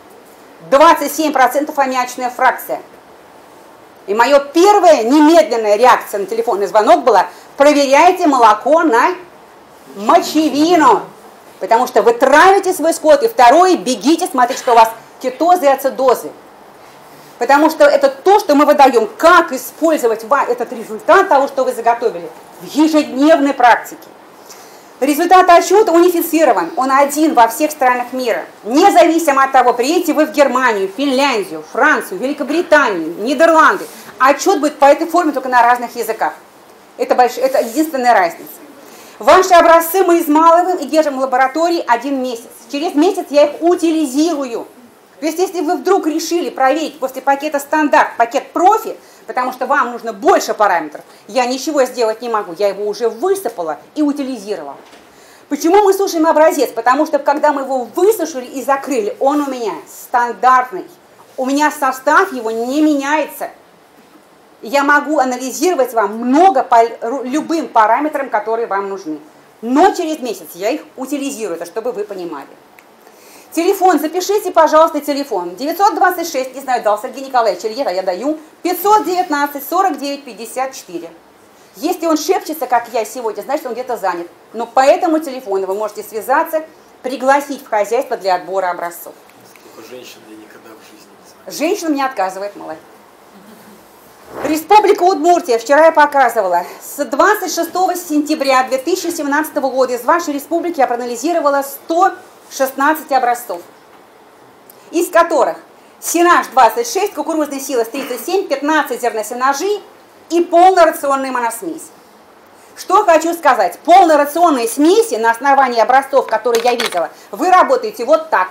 27% аммиачная фракция. И моя первая немедленная реакция на телефонный звонок была: проверяйте молоко на мочевину. Потому что вы травите свой скот, и второе, бегите, смотрите, что у вас кетозы и ацидозы. Потому что это то, что мы выдаем, как использовать этот результат того, что вы заготовили, в ежедневной практике. Результат отчета унифицирован, он один во всех странах мира. Независимо от того, приедете вы в Германию, Финляндию, Францию, Великобританию, Нидерланды, отчет будет по этой форме только на разных языках. Это единственная разница. Ваши образцы мы измалываем и держим в лаборатории 1 месяц. Через месяц я их утилизирую. То есть, если вы вдруг решили проверить после пакета стандарт, пакет профи, потому что вам нужно больше параметров, я ничего сделать не могу, я его уже высыпала и утилизировала. Почему мы сушим образец? Потому что, когда мы его высушили и закрыли, он у меня стандартный. У меня состав его не меняется. Я могу анализировать вам много по любым параметрам, которые вам нужны. Но через месяц я их утилизирую, это чтобы вы понимали. Телефон, запишите, пожалуйста, телефон. 926, не знаю, дал Сергей Николаевич или нет, а я даю. 519 49 54. Если он шепчется, как я сегодня, значит, он где-то занят. Но по этому телефону вы можете связаться, пригласить в хозяйство для отбора образцов. Сколько женщин я никогда в жизни не знаю. Женщина мне отказывает, молодец. Республика Удмуртия, вчера я показывала, с 26 сентября 2017 года из вашей республики я проанализировала 116 образцов, из которых сенаж 26, кукурузный силос 37, 15 зерносенажей и полнорационная моносмесь. Что хочу сказать. Полнорационные смеси на основании образцов, которые я видела, вы работаете вот так.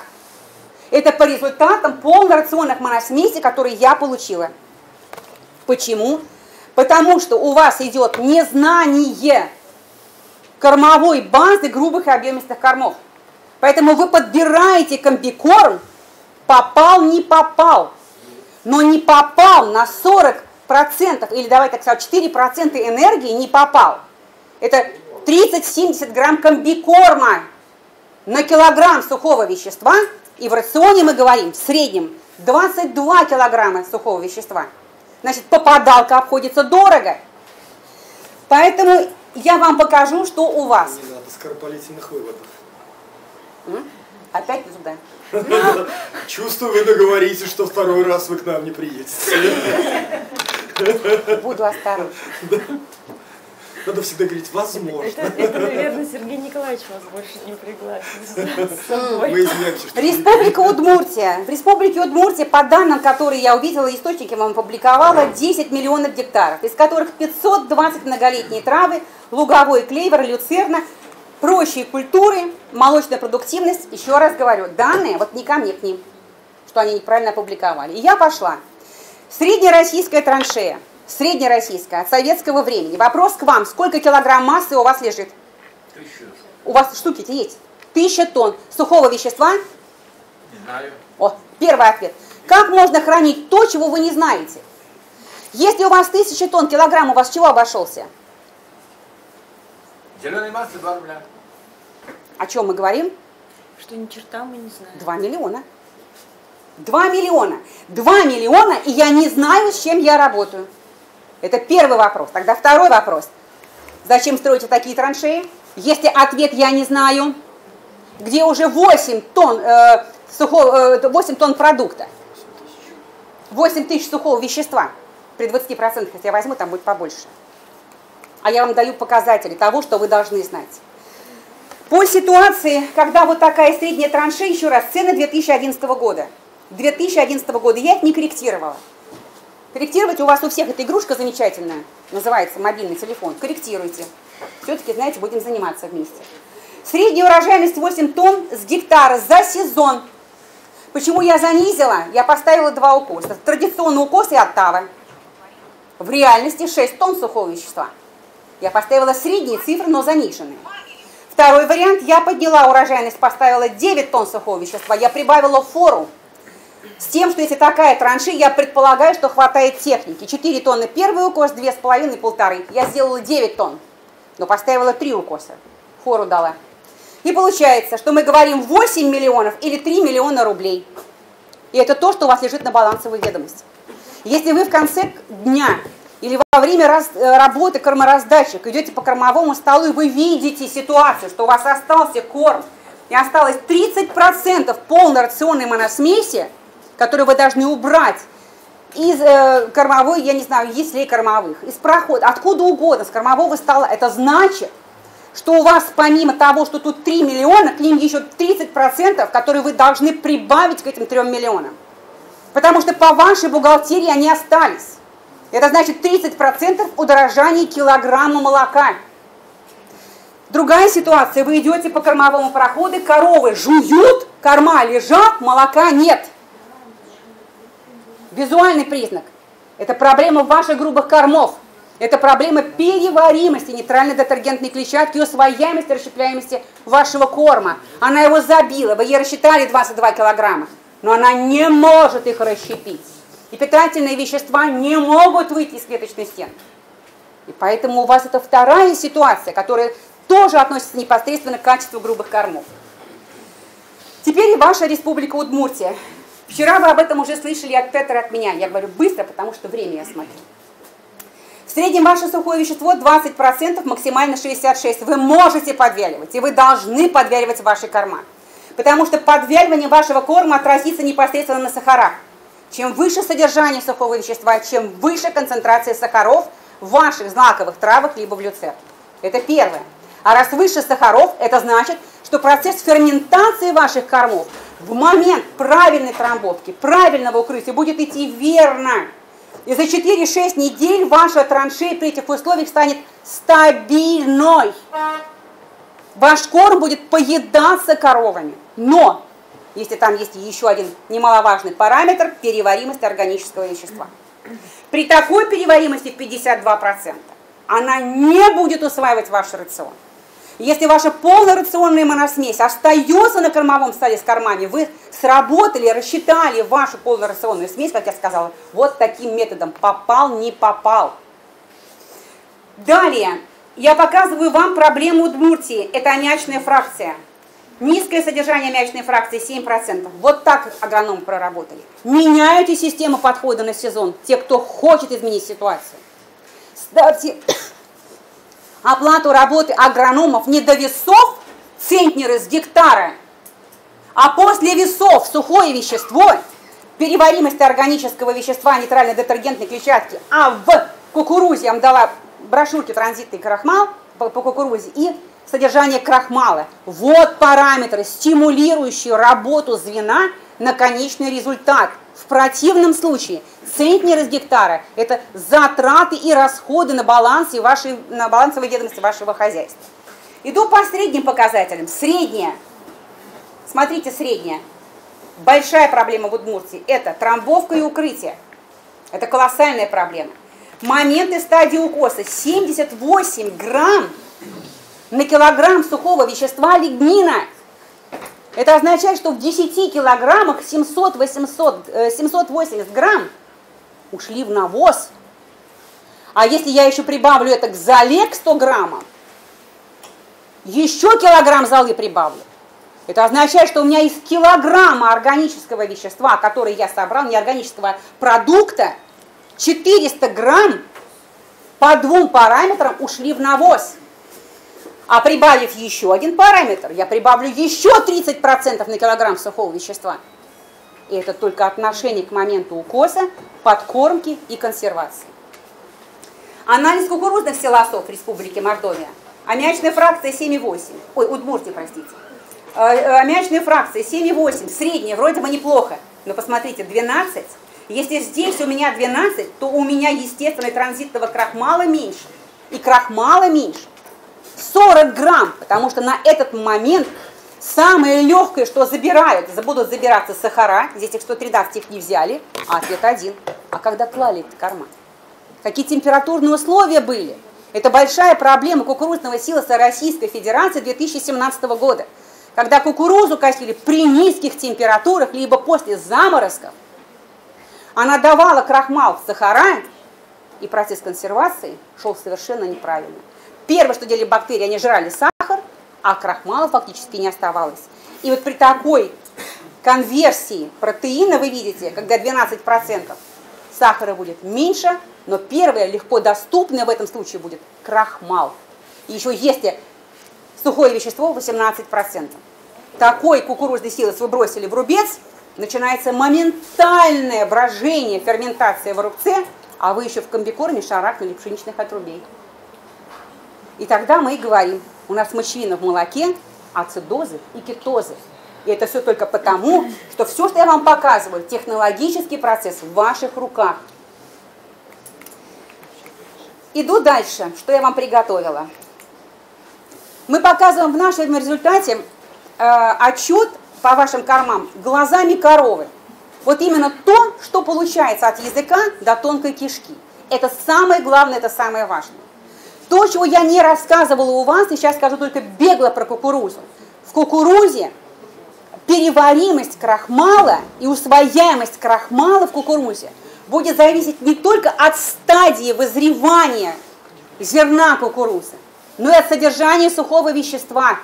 Это по результатам полнорационных моносмесей, которые я получила. Почему? Потому что у вас идет незнание кормовой базы грубых и объемистых кормов. Поэтому вы подбираете комбикорм, попал, не попал. Но не попал на 40% или, давайте так сказать, 4% энергии не попал. Это 30-70 грамм комбикорма на килограмм сухого вещества. И в рационе мы говорим в среднем 22 килограмма сухого вещества. Значит, попадалка обходится дорого. Поэтому я вам покажу, что у вас. Не надо скоропалительных выводов. Опять туда. Чувствую, вы договоритесь, что второй раз вы к нам не приедете. Буду осторожна. Надо всегда говорить «возможно». Это, наверное, Сергей Николаевич вас больше не пригласит с собой. Мы извиняемся, что... Республика Удмуртия. В Республике Удмуртия, по данным, которые я увидела, источники вам опубликовала, 10 миллионов гектаров, из которых 520 многолетние травы, луговой клевер, люцерна, прочие культуры, молочная продуктивность. Еще раз говорю, данные, вот не ко мне, к ним, что они неправильно опубликовали. И я пошла. Среднероссийская траншея. Среднероссийская, от советского времени. Вопрос к вам. Сколько килограмм массы у вас лежит? 1000. У вас штуки-то есть? 1000 тонн сухого вещества? Не знаю. О, первый ответ. Как можно хранить то, чего вы не знаете? Если у вас 1000 тонн, килограмм у вас чего обошелся? Зеленой массы 2 рубля. О чем мы говорим? Что ни черта мы не знаем. 2 миллиона. 2 миллиона. 2 миллиона, и я не знаю, с чем я работаю. Это первый вопрос. Тогда второй вопрос. Зачем строите такие траншеи? Если ответ я не знаю, где уже 8 тонн, 8 тонн продукта, 8 тысяч сухого вещества, при 20%, если я возьму, там будет побольше. А я вам даю показатели того, что вы должны знать. По ситуации, когда вот такая средняя траншея, еще раз, цены 2011 года. 2011 года я их не корректировала. Корректировать у вас у всех эта игрушка замечательная, называется мобильный телефон. Корректируйте. Все-таки, знаете, будем заниматься вместе. Средняя урожайность 8 тонн с гектара за сезон. Почему я занизила? Я поставила 2 укоса. Традиционный укос и оттава. В реальности 6 тонн сухого вещества. Я поставила средние цифры, но заниженные. Второй вариант. Я подняла урожайность, поставила 9 тонн сухого вещества. Я прибавила фору. С тем, что если такая траншея, я предполагаю, что хватает техники. 4 тонны первый укос, 2,5, 1,5. Я сделала 9 тонн, но поставила 3 укоса. Фору дала. И получается, что мы говорим 8 миллионов или 3 миллиона рублей. И это то, что у вас лежит на балансовой ведомости. Если вы в конце дня или во время работы кормораздатчик идете по кормовому столу, и вы видите ситуацию, что у вас остался корм, и осталось 30% полнорационной моносмеси, которую вы должны убрать из кормовой, я не знаю, яслей кормовых, из прохода, откуда угодно, с кормового стола. Это значит, что у вас помимо того, что тут 3 миллиона, к ним еще 30%, которые вы должны прибавить к этим 3 миллионам. Потому что по вашей бухгалтерии они остались. Это значит 30% удорожания килограмма молока. Другая ситуация. Вы идете по кормовому проходу, коровы жуют, корма лежат, молока нет. Визуальный признак. Это проблема ваших грубых кормов. Это проблема переваримости нейтральной детергентной клетчатки и усвояемости, расщепляемости вашего корма. Она его забила. Вы ей рассчитали 22 килограмма, но она не может их расщепить. И питательные вещества не могут выйти из клеточной стенки. И поэтому у вас это вторая ситуация, которая тоже относится непосредственно к качеству грубых кормов. Теперь ваша республика Удмуртия. Вчера вы об этом уже слышали от Петра, от меня. Я говорю быстро, потому что время я смотрю. В среднем ваше сухое вещество 20%, максимально 66%. Вы можете подвяливать, и вы должны подвяливать ваши корма. Потому что подвяливание вашего корма отразится непосредственно на сахарах. Чем выше содержание сухого вещества, чем выше концентрация сахаров в ваших злаковых травах либо в люцерне. Это первое. А раз выше сахаров, это значит, что процесс ферментации ваших кормов в момент правильной трамбовки, правильного укрытия будет идти верно. И за 4-6 недель ваша траншея при этих условиях станет стабильной. Ваш корм будет поедаться коровами. Но, если там есть еще один немаловажный параметр, переваримость органического вещества. При такой переваримости 52% она не будет усваивать ваш рацион. Если ваша полнорационная моносмесь остается на кормовом столе с кормами, вы сработали, рассчитали вашу полнорационную смесь, как я сказала, вот таким методом. Попал, не попал. Далее, я показываю вам проблему Удмуртии. Это аммиачная фракция. Низкое содержание аммиачной фракции 7%. Вот так агрономы проработали. Меняйте систему подхода на сезон, те, кто хочет изменить ситуацию. Ставьте оплату работы агрономов не до весов, центнеры с гектара, а после весов сухое вещество, переваримость органического вещества нейтральной детергентной клетчатки, а в кукурузе я вам дала брошюрки «Транзитный крахмал» по кукурузе и содержание крахмала. Вот параметры, стимулирующие работу звена на конечный результат. В противном случае центнер из гектара – это затраты и расходы на балансовой ведомости вашего хозяйства. Иду по средним показателям. Средняя. Смотрите, средняя. Большая проблема в Удмуртии – это трамбовка и укрытие. Это колоссальная проблема. Моменты стадии укоса – 78 грамм на килограмм сухого вещества лигнина. Это означает, что в 10 килограммах 780 грамм ушли в навоз. А если я еще прибавлю это к золе, к 100 граммам, еще килограмм золы прибавлю, это означает, что у меня из килограмма органического вещества, который я собрал, неорганического продукта, 400 грамм по двум параметрам ушли в навоз. А прибавив еще один параметр, я прибавлю еще 30% на килограмм сухого вещества. И это только отношение к моменту укоса, подкормки и консервации. Анализ кукурузных силосов Республики Мордовия. Аммиачная фракция 7,8. Ой, Удмуртия, простите. Аммиачная фракция 7,8. Средняя, вроде бы неплохо. Но посмотрите, 12. Если здесь у меня 12, то у меня, естественно, транзитного крахмала меньше. И крахмала меньше. 40 грамм, потому что на этот момент самое легкое, что забирают, будут забираться сахара, здесь их 113 их не взяли, а ответ один. А когда клали эти корма? Какие температурные условия были? Это большая проблема кукурузного силоса Российской Федерации 2017 года, когда кукурузу косили при низких температурах, либо после заморозков. Она давала крахмал в сахара, и процесс консервации шел совершенно неправильно. Первое, что делали бактерии, они жрали сахар, а крахмала фактически не оставалось. И вот при такой конверсии протеина, вы видите, когда 12%, сахара будет меньше, но первое, легко доступное в этом случае будет крахмал. И еще если сухое вещество 18%. Такой кукурузный силос вы бросили в рубец, начинается моментальное брожение, ферментация в рубце, а вы еще в комбикорме шарахнули пшеничных отрубей. И тогда мы и говорим, у нас мочевина в молоке, ацидозы и кетозы. И это все только потому, что все, что я вам показываю, технологический процесс в ваших руках. Иду дальше, что я вам приготовила. Мы показываем в нашем результате отчет по вашим кормам глазами коровы. Вот именно то, что получается от языка до тонкой кишки. Это самое главное, это самое важное. То, чего я не рассказывала у вас, и сейчас скажу только бегло про кукурузу. В кукурузе переваримость крахмала и усвояемость крахмала в кукурузе будет зависеть не только от стадии вызревания зерна кукурузы, но и от содержания сухого вещества.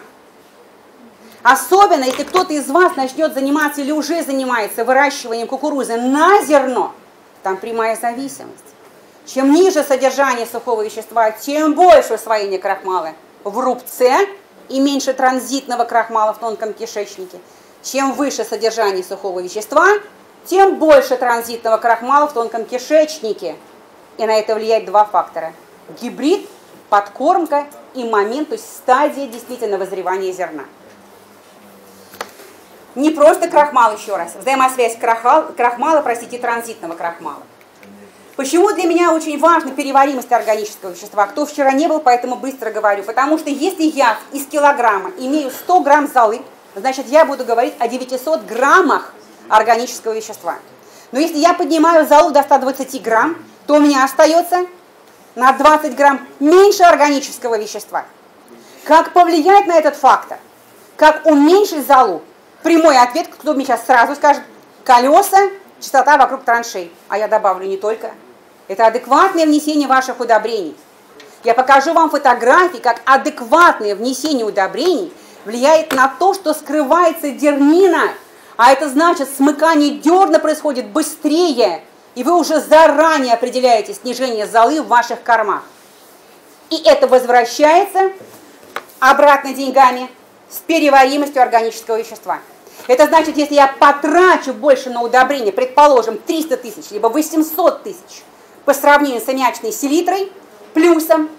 Особенно, если кто-то из вас начнет заниматься или уже занимается выращиванием кукурузы на зерно, там прямая зависимость. Чем ниже содержание сухого вещества, тем больше усвоение крахмала в рубце и меньше транзитного крахмала в тонком кишечнике. Чем выше содержание сухого вещества, тем больше транзитного крахмала в тонком кишечнике. И на это влияет два фактора. Гибрид подкормка и момент, то есть стадия действительно вызревания зерна. Не просто крахмал, еще раз, взаимосвязь крахмала, простите, транзитного крахмала. Почему для меня очень важна переваримость органического вещества? Кто вчера не был, поэтому быстро говорю. Потому что если я из килограмма имею 100 грамм золы, значит я буду говорить о 900 граммах органического вещества. Но если я поднимаю золу до 120 грамм, то у меня остается на 20 грамм меньше органического вещества. Как повлиять на этот фактор? Как уменьшить золу? Прямой ответ, кто мне сейчас сразу скажет: колеса, частота вокруг траншей. А я добавлю не только. Это адекватное внесение ваших удобрений. Я покажу вам фотографии, как адекватное внесение удобрений влияет на то, что скрывается дернина. А это значит, смыкание дерна происходит быстрее, и вы уже заранее определяете снижение золы в ваших кормах. И это возвращается обратно деньгами с переваримостью органического вещества. Это значит, если я потрачу больше на удобрение, предположим, 300 тысяч, либо 800 тысяч, по сравнению с аммиачной селитрой, плюсом,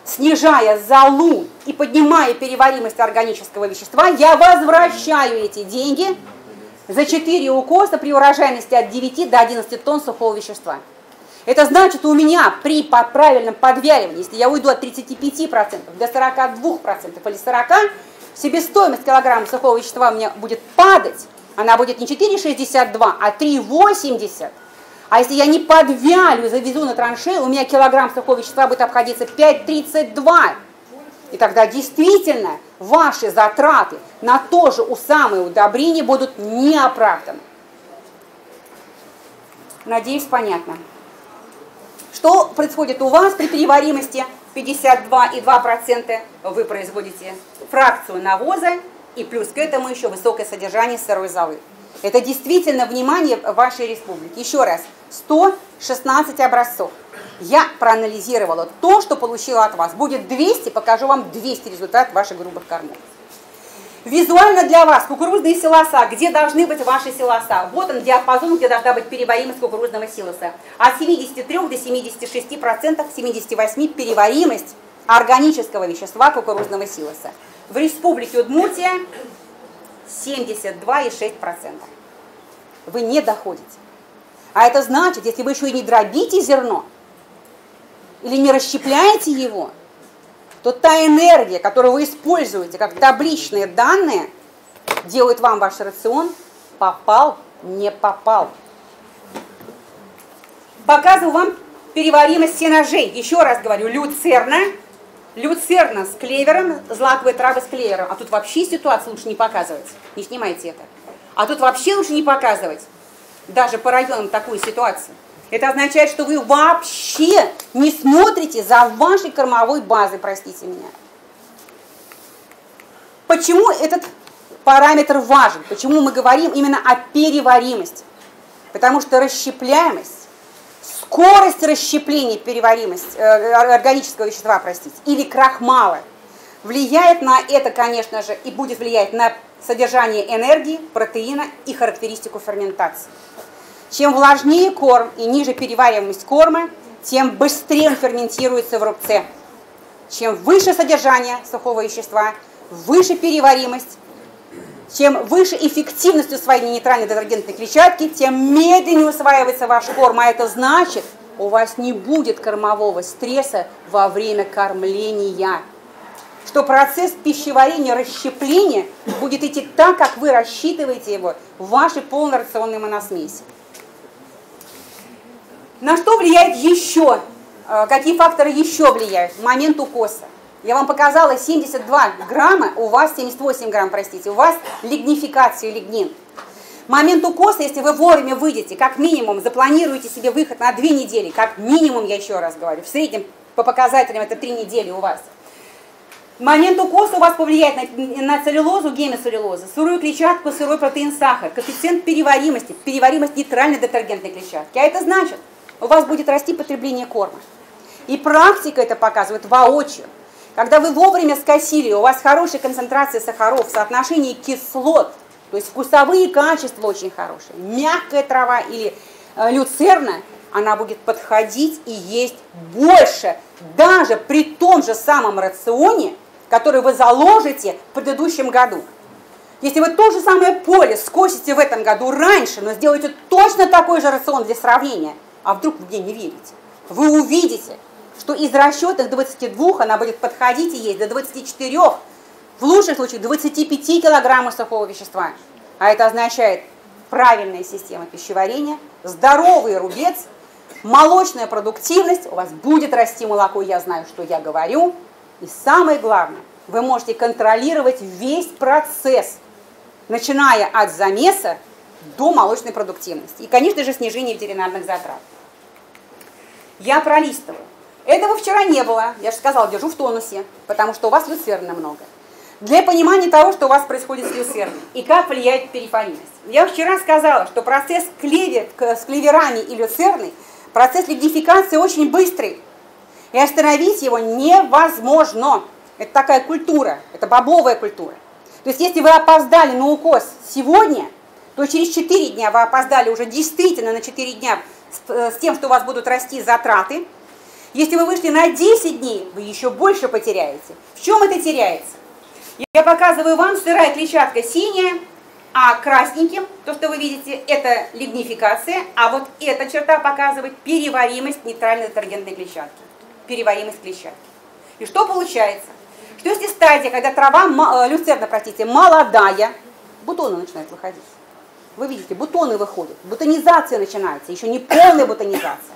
снижая золу и поднимая переваримость органического вещества, я возвращаю эти деньги за 4 укоса при урожайности от 9 до 11 тонн сухого вещества. Это значит, у меня при правильном подвяливании, если я уйду от 35% до 42% или 40%, себестоимость килограмма сухого вещества у меня будет падать. Она будет не 4,62, а 3,80. А если я не подвялю, завезу на траншею, у меня килограмм сухого вещества будет обходиться 5,32. И тогда действительно ваши затраты на то же самое удобрение будут неоправданы. Надеюсь, понятно. Что происходит у вас при переваримости 52,2%? Вы производите фракцию навоза и плюс к этому еще высокое содержание сырой золы. Это действительно внимание вашей республики. Еще раз, 116 образцов. Я проанализировала то, что получила от вас. Будет 200, покажу вам 200 результатов ваших грубых кормов. Визуально для вас кукурузные силоса. Где должны быть ваши силоса? Вот он диапазон, где должна быть переваримость кукурузного силоса. От 73 до 76%, 78% переваримость органического вещества кукурузного силоса. В республике Удмуртия 72,6%. Вы не доходите. А это значит, если вы еще и не дробите зерно, или не расщепляете его, то та энергия, которую вы используете как табличные данные, делает вам ваш рацион попал, не попал. Показываю вам переваримость сенажей. Еще раз говорю, люцерна с клевером, злаковые травы с клевером. А тут вообще ситуацию лучше не показывать. Не снимайте это. А тут вообще лучше не показывать. Даже по районам такую ситуацию. Это означает, что вы вообще не смотрите за вашей кормовой базой, простите меня. Почему этот параметр важен? Почему мы говорим именно о переваримости? Потому что расщепляемость, скорость расщепления органического вещества, простите, или крахмала, влияет на это, конечно же, и будет влиять на содержание энергии, протеина и характеристику ферментации. Чем влажнее корм и ниже перевариваемость корма, тем быстрее он ферментируется в рубце. Чем выше содержание сухого вещества, выше переваримость, чем выше эффективность усвоения нейтральной детергентной клетчатки, тем медленнее усваивается ваш корм. А это значит, у вас не будет кормового стресса во время кормления. Что процесс пищеварения, расщепления будет идти так, как вы рассчитываете его в вашей полнорационной моносмеси. На что влияет еще? Какие факторы еще влияют? Момент укоса. Я вам показала 72 грамма, у вас 78 грамм, простите, у вас лигнификация, лигнин. Момент укоса, если вы вовремя выйдете, как минимум запланируете себе выход на 2 недели, как минимум, я еще раз говорю, в среднем по показателям это 3 недели у вас. Момент укоса у вас повлияет на целлюлозу, гемицеллюлозу, сырую клетчатку, сырой протеин, сахар, коэффициент переваримости, переваримость нейтральной детергентной клетчатки. А это значит, у вас будет расти потребление корма. И практика это показывает воочию. Когда вы вовремя скосили, у вас хорошая концентрация сахаров, соотношение кислот, то есть вкусовые качества очень хорошие, мягкая трава или люцерна, она будет подходить и есть больше, даже при том же самом рационе, который вы заложите в предыдущем году. Если вы то же самое поле скосите в этом году раньше, но сделаете точно такой же рацион для сравнения, а вдруг вы мне не верите, вы увидите, что из расчетных 22 она будет подходить и есть до 24, в лучших случаях 25 килограммов сухого вещества. А это означает правильная система пищеварения, здоровый рубец, молочная продуктивность, у вас будет расти молоко, я знаю, что я говорю. И самое главное, вы можете контролировать весь процесс, начиная от замеса до молочной продуктивности. И, конечно же, снижение ветеринарных затрат. Я пролистываю. Этого вчера не было. Я же сказала, держу в тонусе, потому что у вас люцерна много. Для понимания того, что у вас происходит с люцерной и как влияет перифаримость. Я вчера сказала, что процесс с клеверами и люцерной, процесс лигнификации очень быстрый. И остановить его невозможно. Это такая культура, это бобовая культура. То есть, если вы опоздали на укос сегодня, то через 4 дня вы опоздали уже действительно на 4 дня с тем, что у вас будут расти затраты. Если вы вышли на 10 дней, вы еще больше потеряете. В чем это теряется? Я показываю вам сырая клетчатка синяя, а красненьким, то, что вы видите, это лигнификация, а вот эта черта показывает переваримость нейтральной детергентной клетчатки. Переваримость клетчатки. И что получается? Что если стадия, когда трава, люцерна, простите, молодая, бутоны начинают выходить. Вы видите, бутоны выходят, бутонизация начинается, еще не полная бутонизация.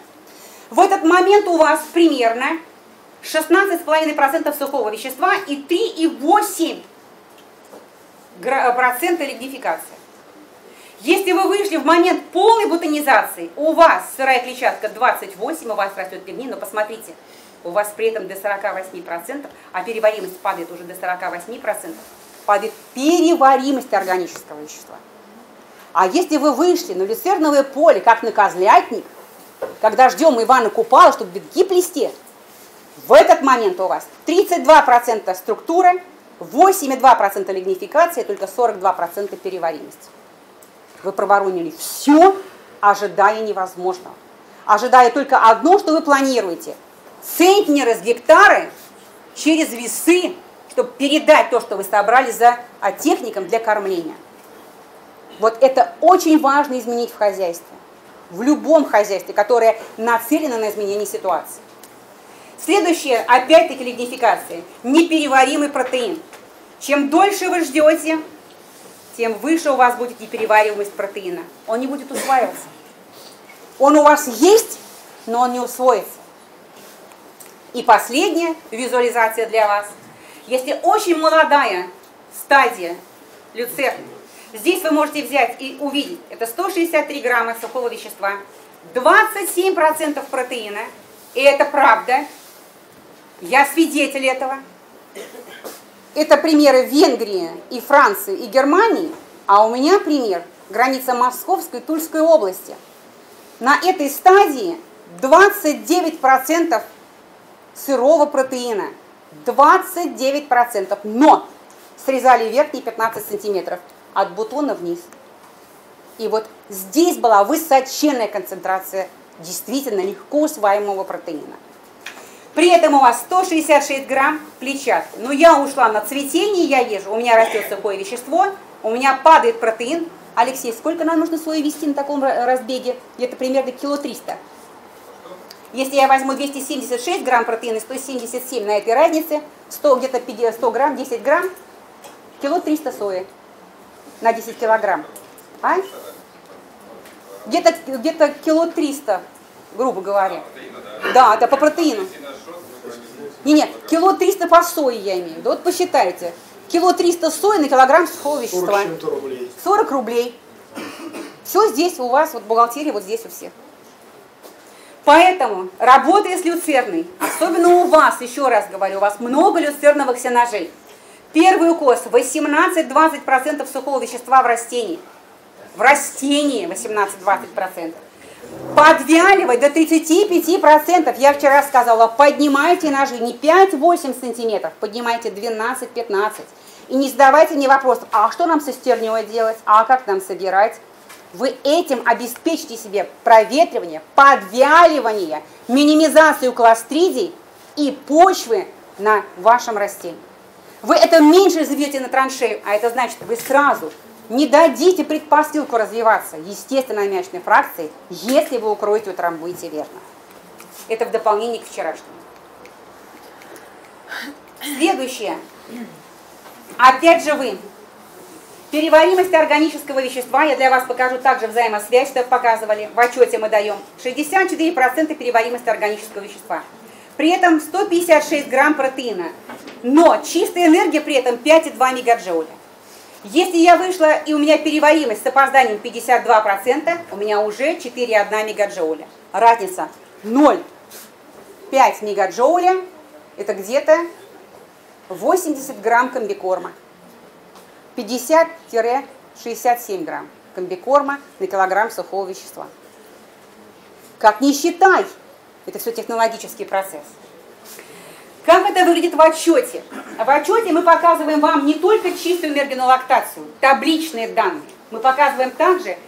В этот момент у вас примерно 16,5% сухого вещества и 3,8% лигнификация. Если вы вышли в момент полной бутонизации, у вас сырая клетчатка 28, у вас растет лигнин, но посмотрите, у вас при этом до 48%, а переваримость падает уже до 48%, падает переваримость органического вещества. А если вы вышли на люцерновое поле, как на козлятник, когда ждем Ивана Купала, чтобы битки плести, в этот момент у вас 32% структура, 8,2% лигнификация, только 42% переваримость. Вы проворонили все, ожидая невозможного. Ожидая только одно, что вы планируете. Центнеры с гектары через весы, чтобы передать то, что вы собрали за техником для кормления. Вот это очень важно изменить в хозяйстве. В любом хозяйстве, которое нацелено на изменение ситуации. Следующее, опять-таки, лигнификация. Непереваримый протеин. Чем дольше вы ждете, тем выше у вас будет неперевариваемость протеина. Он не будет усваиваться. Он у вас есть, но он не усвоится. И последняя визуализация для вас. Если очень молодая стадия люцерны, здесь вы можете взять и увидеть, это 163 грамма сухого вещества, 27% протеина, и это правда, я свидетель этого. Это примеры Венгрии и Франции и Германии, а у меня пример граница Московской и Тульской области. На этой стадии 29% сырого протеина, 29%, но срезали верхние 15 сантиметров от бутона вниз. И вот здесь была высоченная концентрация действительно легко усваиваемого протеина. При этом у вас 166 грамм клетчатки. Но я ушла на цветение, я езжу, у меня растет сухое вещество, у меня падает протеин. Алексей, сколько нам нужно слоя вести на таком разбеге? Где-то примерно кило 300. Если я возьму 276 грамм протеина и 177 на этой разнице, 100, где-то 100 грамм, 10 грамм, кило 300 сои на 10 килограмм. А? Где-то кило 300, грубо говоря. Да, это по протеину. Нет, кило 300 по сое я имею в виду. Вот посчитайте. Кило 300 сои на килограмм сухого вещества. 40 рублей. Все здесь у вас, вот бухгалтерия вот здесь у всех. Поэтому, работая с люцерной, особенно у вас, еще раз говорю, у вас много люцерновых сенажей. Первый укос 18-20% сухого вещества в растении. В растении 18-20%. Подвяливать до 35%. Я вчера сказала, поднимайте ножи не 5-8 сантиметров, поднимайте 12-15. И не задавайте мне вопросов, а что нам со стернёй делать, а как нам собирать? Вы этим обеспечите себе проветривание, подвяливание, минимизацию кластридий и почвы на вашем растении. Вы это меньше заведете на траншею, а это значит, вы сразу не дадите предпосылку развиваться естественной аммиачной фракции, если вы укроете, утрамбуете верно. Это в дополнение к вчерашнему. Следующее. Опять же вы. Переваримость органического вещества, я для вас покажу также взаимосвязь, что показывали, в отчете мы даем 64% переваримости органического вещества. При этом 156 грамм протеина, но чистая энергия при этом 5,2 мегаджоуля. Если я вышла и у меня переваримость с опозданием 52%, у меня уже 4,1 мегаджоуля. Разница 0,5 мегаджоуля, это где-то 80 грамм комбикорма. 50-67 грамм комбикорма на килограмм сухого вещества. Как ни считай, это все технологический процесс. Как это выглядит в отчете? В отчете мы показываем вам не только чистую энергию на лактацию, табличные данные. Мы показываем также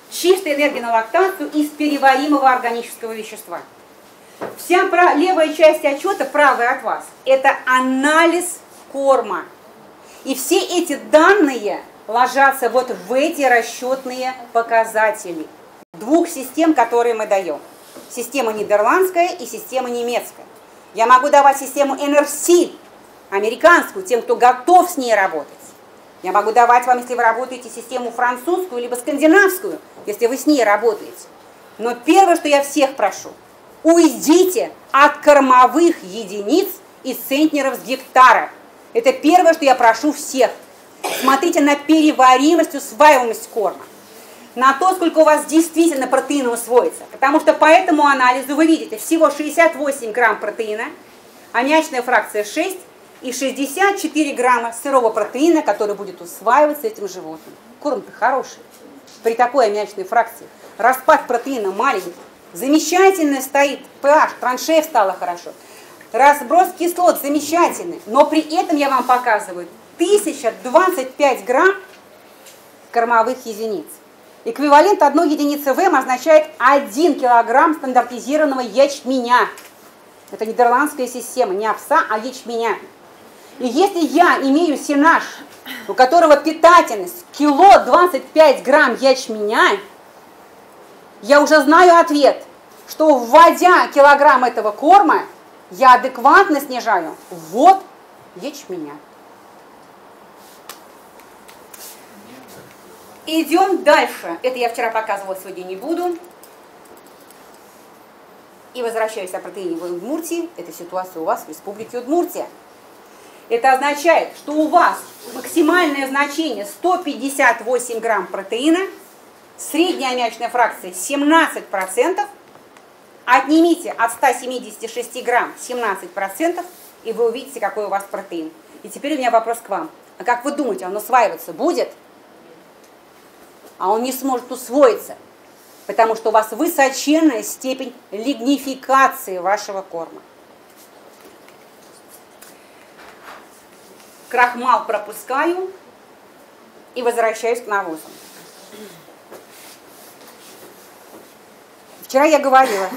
чистую энергию на лактацию из переваримого органического вещества. Вся левая часть отчета, правая от вас, это анализ корма. И все эти данные ложатся вот в эти расчетные показатели двух систем, которые мы даем. Система нидерландская и система немецкая. Я могу давать систему NRC, американскую, тем, кто готов с ней работать. Я могу давать вам, если вы работаете, систему французскую, либо скандинавскую, если вы с ней работаете. Но первое, что я всех прошу, уйдите от кормовых единиц и центнеров с гектара. Это первое, что я прошу всех. Смотрите на переваримость, усваиваемость корма. На то, сколько у вас действительно протеина усвоится. Потому что по этому анализу вы видите всего 68 грамм протеина, аммиачная фракция 6 и 64 грамма сырого протеина, который будет усваиваться этим животным. Корм-то хороший. При такой аммиачной фракции распад протеина маленький. Замечательно стоит pH, траншея стала хорошо. Разброс кислот замечательный, но при этом я вам показываю 1025 грамм кормовых единиц. Эквивалент одной единицы ВМ означает 1 килограмм стандартизированного ячменя. Это нидерландская система, не овса, а ячменя. И если я имею сенаж, у которого питательность кило 25 грамм ячменя, я уже знаю ответ, что вводя килограмм этого корма, я адекватно снижаю ввод ячменя. Идем дальше. Это я вчера показывала, сегодня не буду. И возвращаюсь о протеине в Удмуртии. Это ситуация у вас в Республике Удмуртия. Это означает, что у вас максимальное значение 158 грамм протеина, средняя аммиачная фракция 17%. Отнимите от 176 грамм 17%, и вы увидите, какой у вас протеин. И теперь у меня вопрос к вам. А как вы думаете, он усваиваться будет? А он не сможет усвоиться, потому что у вас высоченная степень лигнификации вашего корма. Крахмал пропускаю и возвращаюсь к навозам. Вчера я говорила,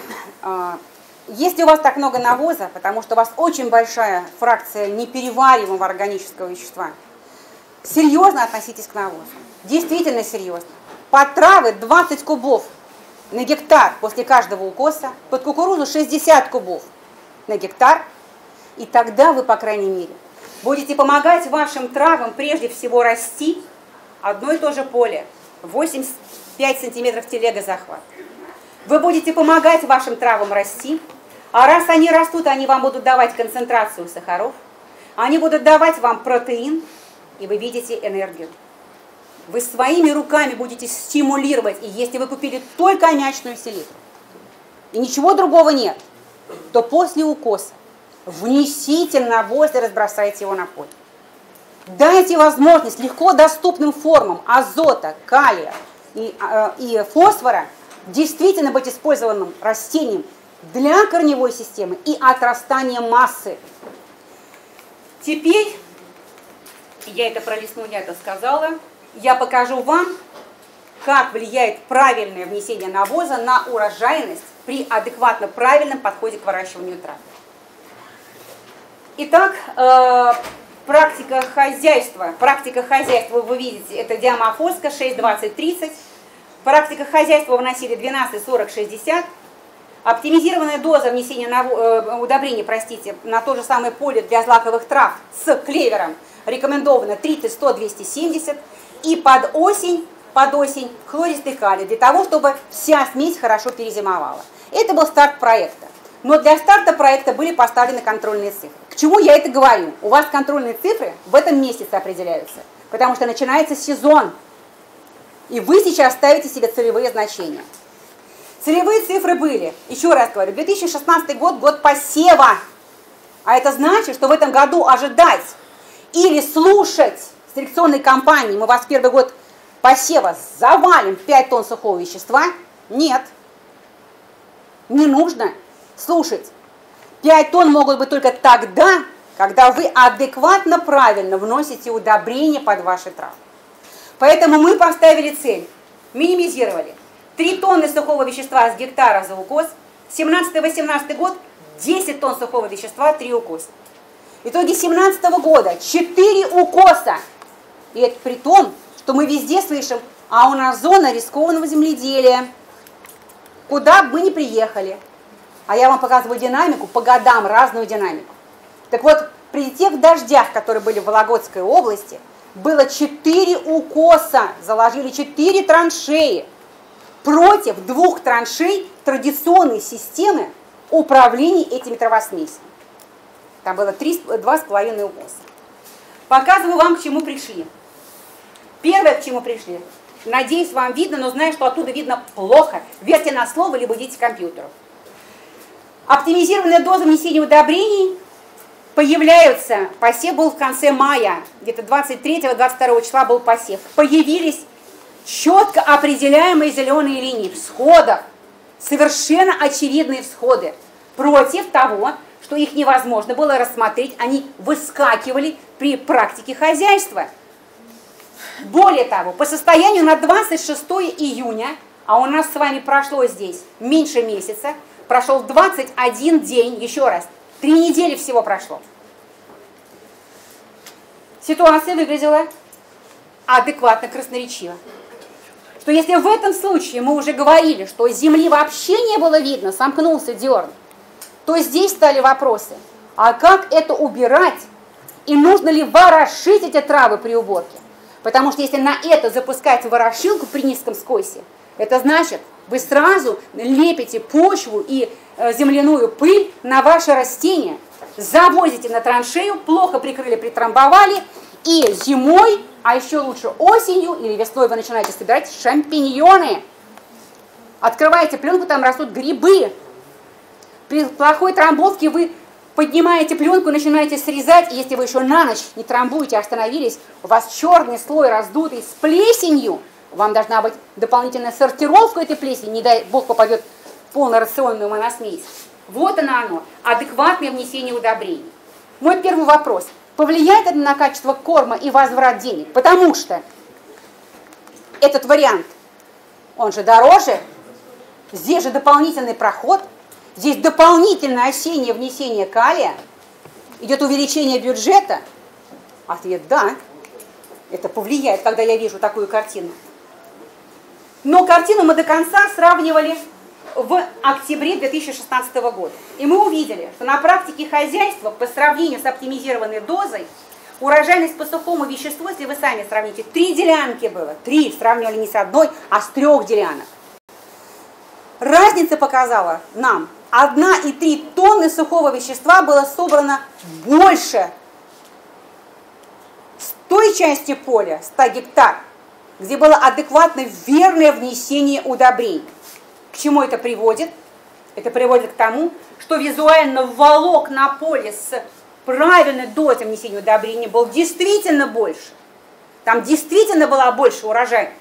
если у вас так много навоза, потому что у вас очень большая фракция неперевариваемого органического вещества, серьезно относитесь к навозу. Действительно серьезно. Под травы 20 кубов на гектар после каждого укоса, под кукурузу 60 кубов на гектар, и тогда вы, по крайней мере, будете помогать вашим травам прежде всего расти. Одно и то же поле, 85 сантиметров телегозахват. Вы будете помогать вашим травам расти, а раз они растут, они вам будут давать концентрацию сахаров, они будут давать вам протеин, и вы видите энергию. Вы своими руками будете стимулировать, и если вы купили только аммиачную селитру, и ничего другого нет, то после укоса внесите навоз и разбросайте его на поле. Дайте возможность легко доступным формам азота, калия и фосфора действительно быть использованным растением для корневой системы и отрастания массы. Теперь, я это пролистнула, я это сказала, я покажу вам как влияет правильное внесение навоза на урожайность при адекватно правильном подходе к выращиванию трав. Итак, практика хозяйства, вы видите, это диамофоска 6-20-30. Практика хозяйства выносили 12-40-60. Оптимизированная доза внесения удобрений, на то же самое поле для злаковых трав с клевером рекомендовано 30-100-270. И под осень хлористый калий, для того, чтобы вся смесь хорошо перезимовала. Это был старт проекта. Но для старта проекта были поставлены контрольные цифры. К чему я это говорю? У вас контрольные цифры в этом месяце определяются, потому что начинается сезон, и вы сейчас ставите себе целевые значения. Целевые цифры были, еще раз говорю, 2016 год, год посева. А это значит, что в этом году ожидать или слушать селекционной кампании, мы вас в первый год посева завалим 5 тонн сухого вещества, нет, не нужно слушать. 5 тонн могут быть только тогда, когда вы адекватно, правильно вносите удобрения под ваши травы. Поэтому мы поставили цель, минимизировали 3 тонны сухого вещества с гектара за укос, 17-18 год 10 тонн сухого вещества, 3 укоса. В итоге 2017 года 4 укоса. И это при том, что мы везде слышим, а у нас зона рискованного земледелия. Куда бы мы ни приехали. А я вам показываю динамику, по годам разную динамику. Так вот, при тех дождях, которые были в Вологодской области, было 4 укоса, заложили 4 траншеи против 2 траншей традиционной системы управления этими травосмесями. Там было 2,5 укоса. Показываю вам, к чему пришли. Первое, к чему пришли. Надеюсь, вам видно, но знаю, что оттуда видно плохо. Верьте на слово, либо идите к компьютеру. Оптимизированная доза внесения удобрений появляются. Посев был в конце мая, где-то 23-22 числа был посев. Появились четко определяемые зеленые линии всходов, совершенно очевидные всходы, против того, что их невозможно было рассмотреть, они выскакивали при практике хозяйства. Более того, по состоянию на 26 июня, а у нас с вами прошло здесь меньше месяца, прошел 21 день, еще раз, 3 недели всего прошло. Ситуация выглядела адекватно, красноречиво. Что если в этом случае мы уже говорили, что земли вообще не было видно, сомкнулся дерн, то здесь стали вопросы, а как это убирать и нужно ли ворошить эти травы при уборке? Потому что если на это запускать ворошилку при низком скосе, это значит, вы сразу лепите почву и земляную пыль на ваше растение, завозите на траншею, плохо прикрыли, притрамбовали, и зимой, а еще лучше осенью или весной вы начинаете собирать шампиньоны. Открываете пленку, там растут грибы. При плохой трамбовке вы поднимаете пленку, начинаете срезать, и если вы еще на ночь не трамбуете, остановились, у вас черный слой раздутый с плесенью, вам должна быть дополнительная сортировка этой плесени, не дай бог попадет в полнорационную моносмесь. Вот оно, адекватное внесение удобрений. Мой первый вопрос. Повлияет это на качество корма и возврат денег? Потому что этот вариант, он же дороже, здесь же дополнительный проход, здесь дополнительное осеннее внесение калия, идет увеличение бюджета. Ответ да, это повлияет, когда я вижу такую картину. Но картину мы до конца сравнивали в октябре 2016 года. И мы увидели, что на практике хозяйства по сравнению с оптимизированной дозой урожайность по сухому веществу, если вы сами сравните, 3 делянки было. 3, сравнивали не с одной, а с 3 делянок. Разница показала нам, 1,3 тонны сухого вещества было собрано больше с той части поля, 100 гектар, где было адекватно верное внесение удобрений. К чему это приводит? Это приводит к тому, что визуально волок на поле с правильной дозой внесения удобрений был действительно больше. Там действительно была больше урожайность.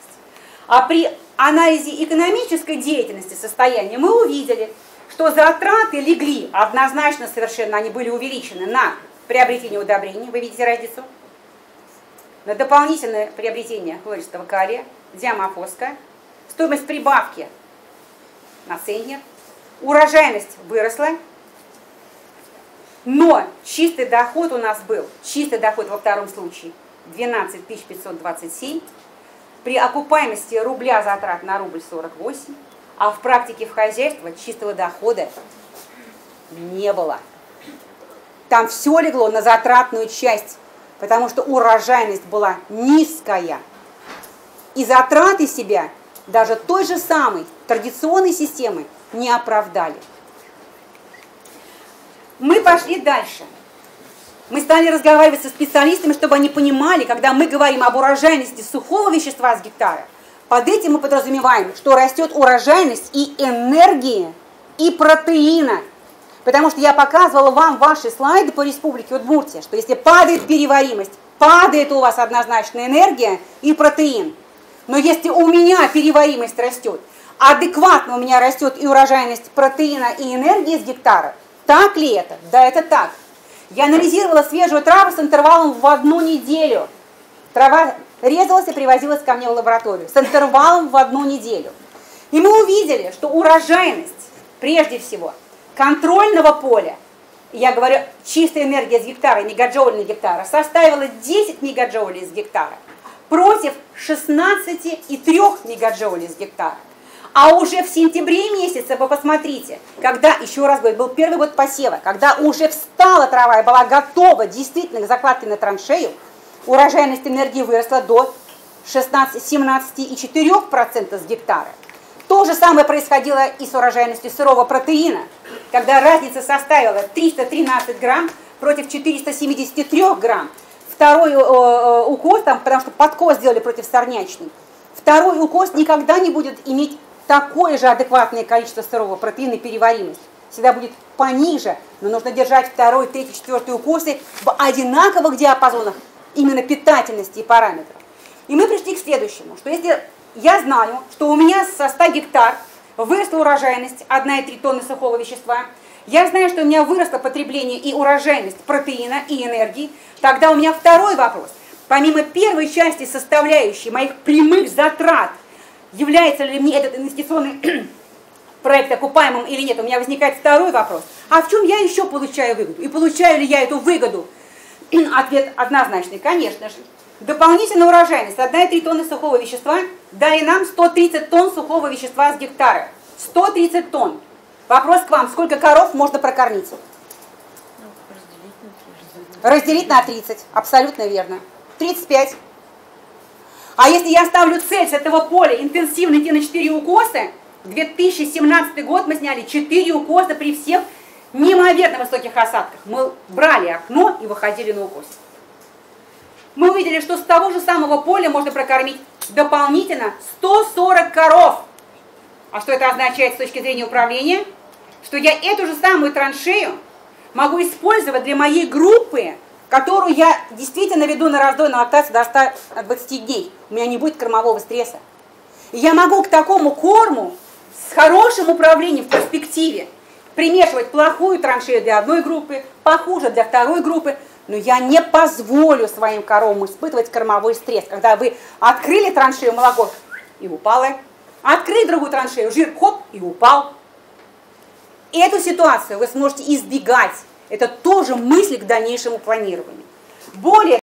А при анализе экономической деятельности состояния мы увидели, что затраты легли однозначно совершенно, они были увеличены на приобретение удобрений. Вы видите разницу? На дополнительное приобретение хлористого калия, диамофоска стоимость прибавки на центнер, урожайность выросла, но чистый доход у нас был, чистый доход во втором случае 12 527, при окупаемости рубля затрат на рубль 48, а в практике в хозяйстве чистого дохода не было. Там все легло на затратную часть, потому что урожайность была низкая. И затраты себя даже той же самой традиционной системы не оправдали. Мы пошли дальше. Мы стали разговаривать со специалистами, чтобы они понимали, когда мы говорим об урожайности сухого вещества с гектара, под этим мы подразумеваем, что растет урожайность и энергии, и протеина. Потому что я показывала вам ваши слайды по Республике Удмуртия, что если падает переваримость, падает у вас однозначно энергия и протеин. Но если у меня переваримость растет, адекватно у меня растет и урожайность протеина, и энергии с гектара, так ли это? Да, это так. Я анализировала свежую траву с интервалом в 1 неделю. Трава резалась и привозилась ко мне в лабораторию с интервалом в 1 неделю. И мы увидели, что урожайность, прежде всего, контрольного поля, я говорю, чистая энергия с гектара, мегаджоуль на гектара, составила 10 мегаджоулей с гектара против 16,3 мегаджоулей с гектара. А уже в сентябре месяце, вы посмотрите, когда, еще раз говорю, был первый год посева, когда уже встала трава и была готова действительно к закладке на траншею, урожайность энергии выросла до 17,4% с гектара. То же самое происходило и с урожайностью сырого протеина, когда разница составила 313 грамм против 473 грамм. Второй укос, там, потому что подкос сделали против сорнячной, второй укос никогда не будет иметь такое же адекватное количество сырого протеина и переваримость. Всегда будет пониже, но нужно держать второй, третий, четвертый укосы в одинаковых диапазонах именно питательности и параметров. И мы пришли к следующему, что если я знаю, что у меня со 100 гектар выросла урожайность 1,3 тонны сухого вещества, я знаю, что у меня выросло потребление и урожайность протеина и энергии, тогда у меня второй вопрос. Помимо первой части составляющей моих прямых затрат, является ли мне этот инвестиционный проект окупаемым или нет, у меня возникает второй вопрос. А в чем я еще получаю выгоду? И получаю ли я эту выгоду? Ответ однозначный, конечно же. Дополнительная урожайность 1,3 тонны сухого вещества дали нам 130 тонн сухого вещества с гектара. 130 тонн. Вопрос к вам, сколько коров можно прокормить? Разделить на 30, абсолютно верно. 35. А если я ставлю цель с этого поля интенсивно идти на 4 укоса, 2017 год мы сняли 4 укоса при всех неимоверно высоких осадках. Мы брали окно и выходили на укос. Мы увидели, что с того же самого поля можно прокормить дополнительно 140 коров. А что это означает с точки зрения управления? Что я эту же самую траншею могу использовать для моей группы, которую я действительно веду на раздой, на лактацию до 120 дней. У меня не будет кормового стресса. И я могу к такому корму с хорошим управлением в перспективе примешивать плохую траншею для одной группы, похуже для второй группы, но я не позволю своим коровам испытывать кормовой стресс. Когда вы открыли траншею, молоко и упало, открыли другую траншею, жир хоп и упал. Эту ситуацию вы сможете избегать. Это тоже мысли к дальнейшему планированию. Более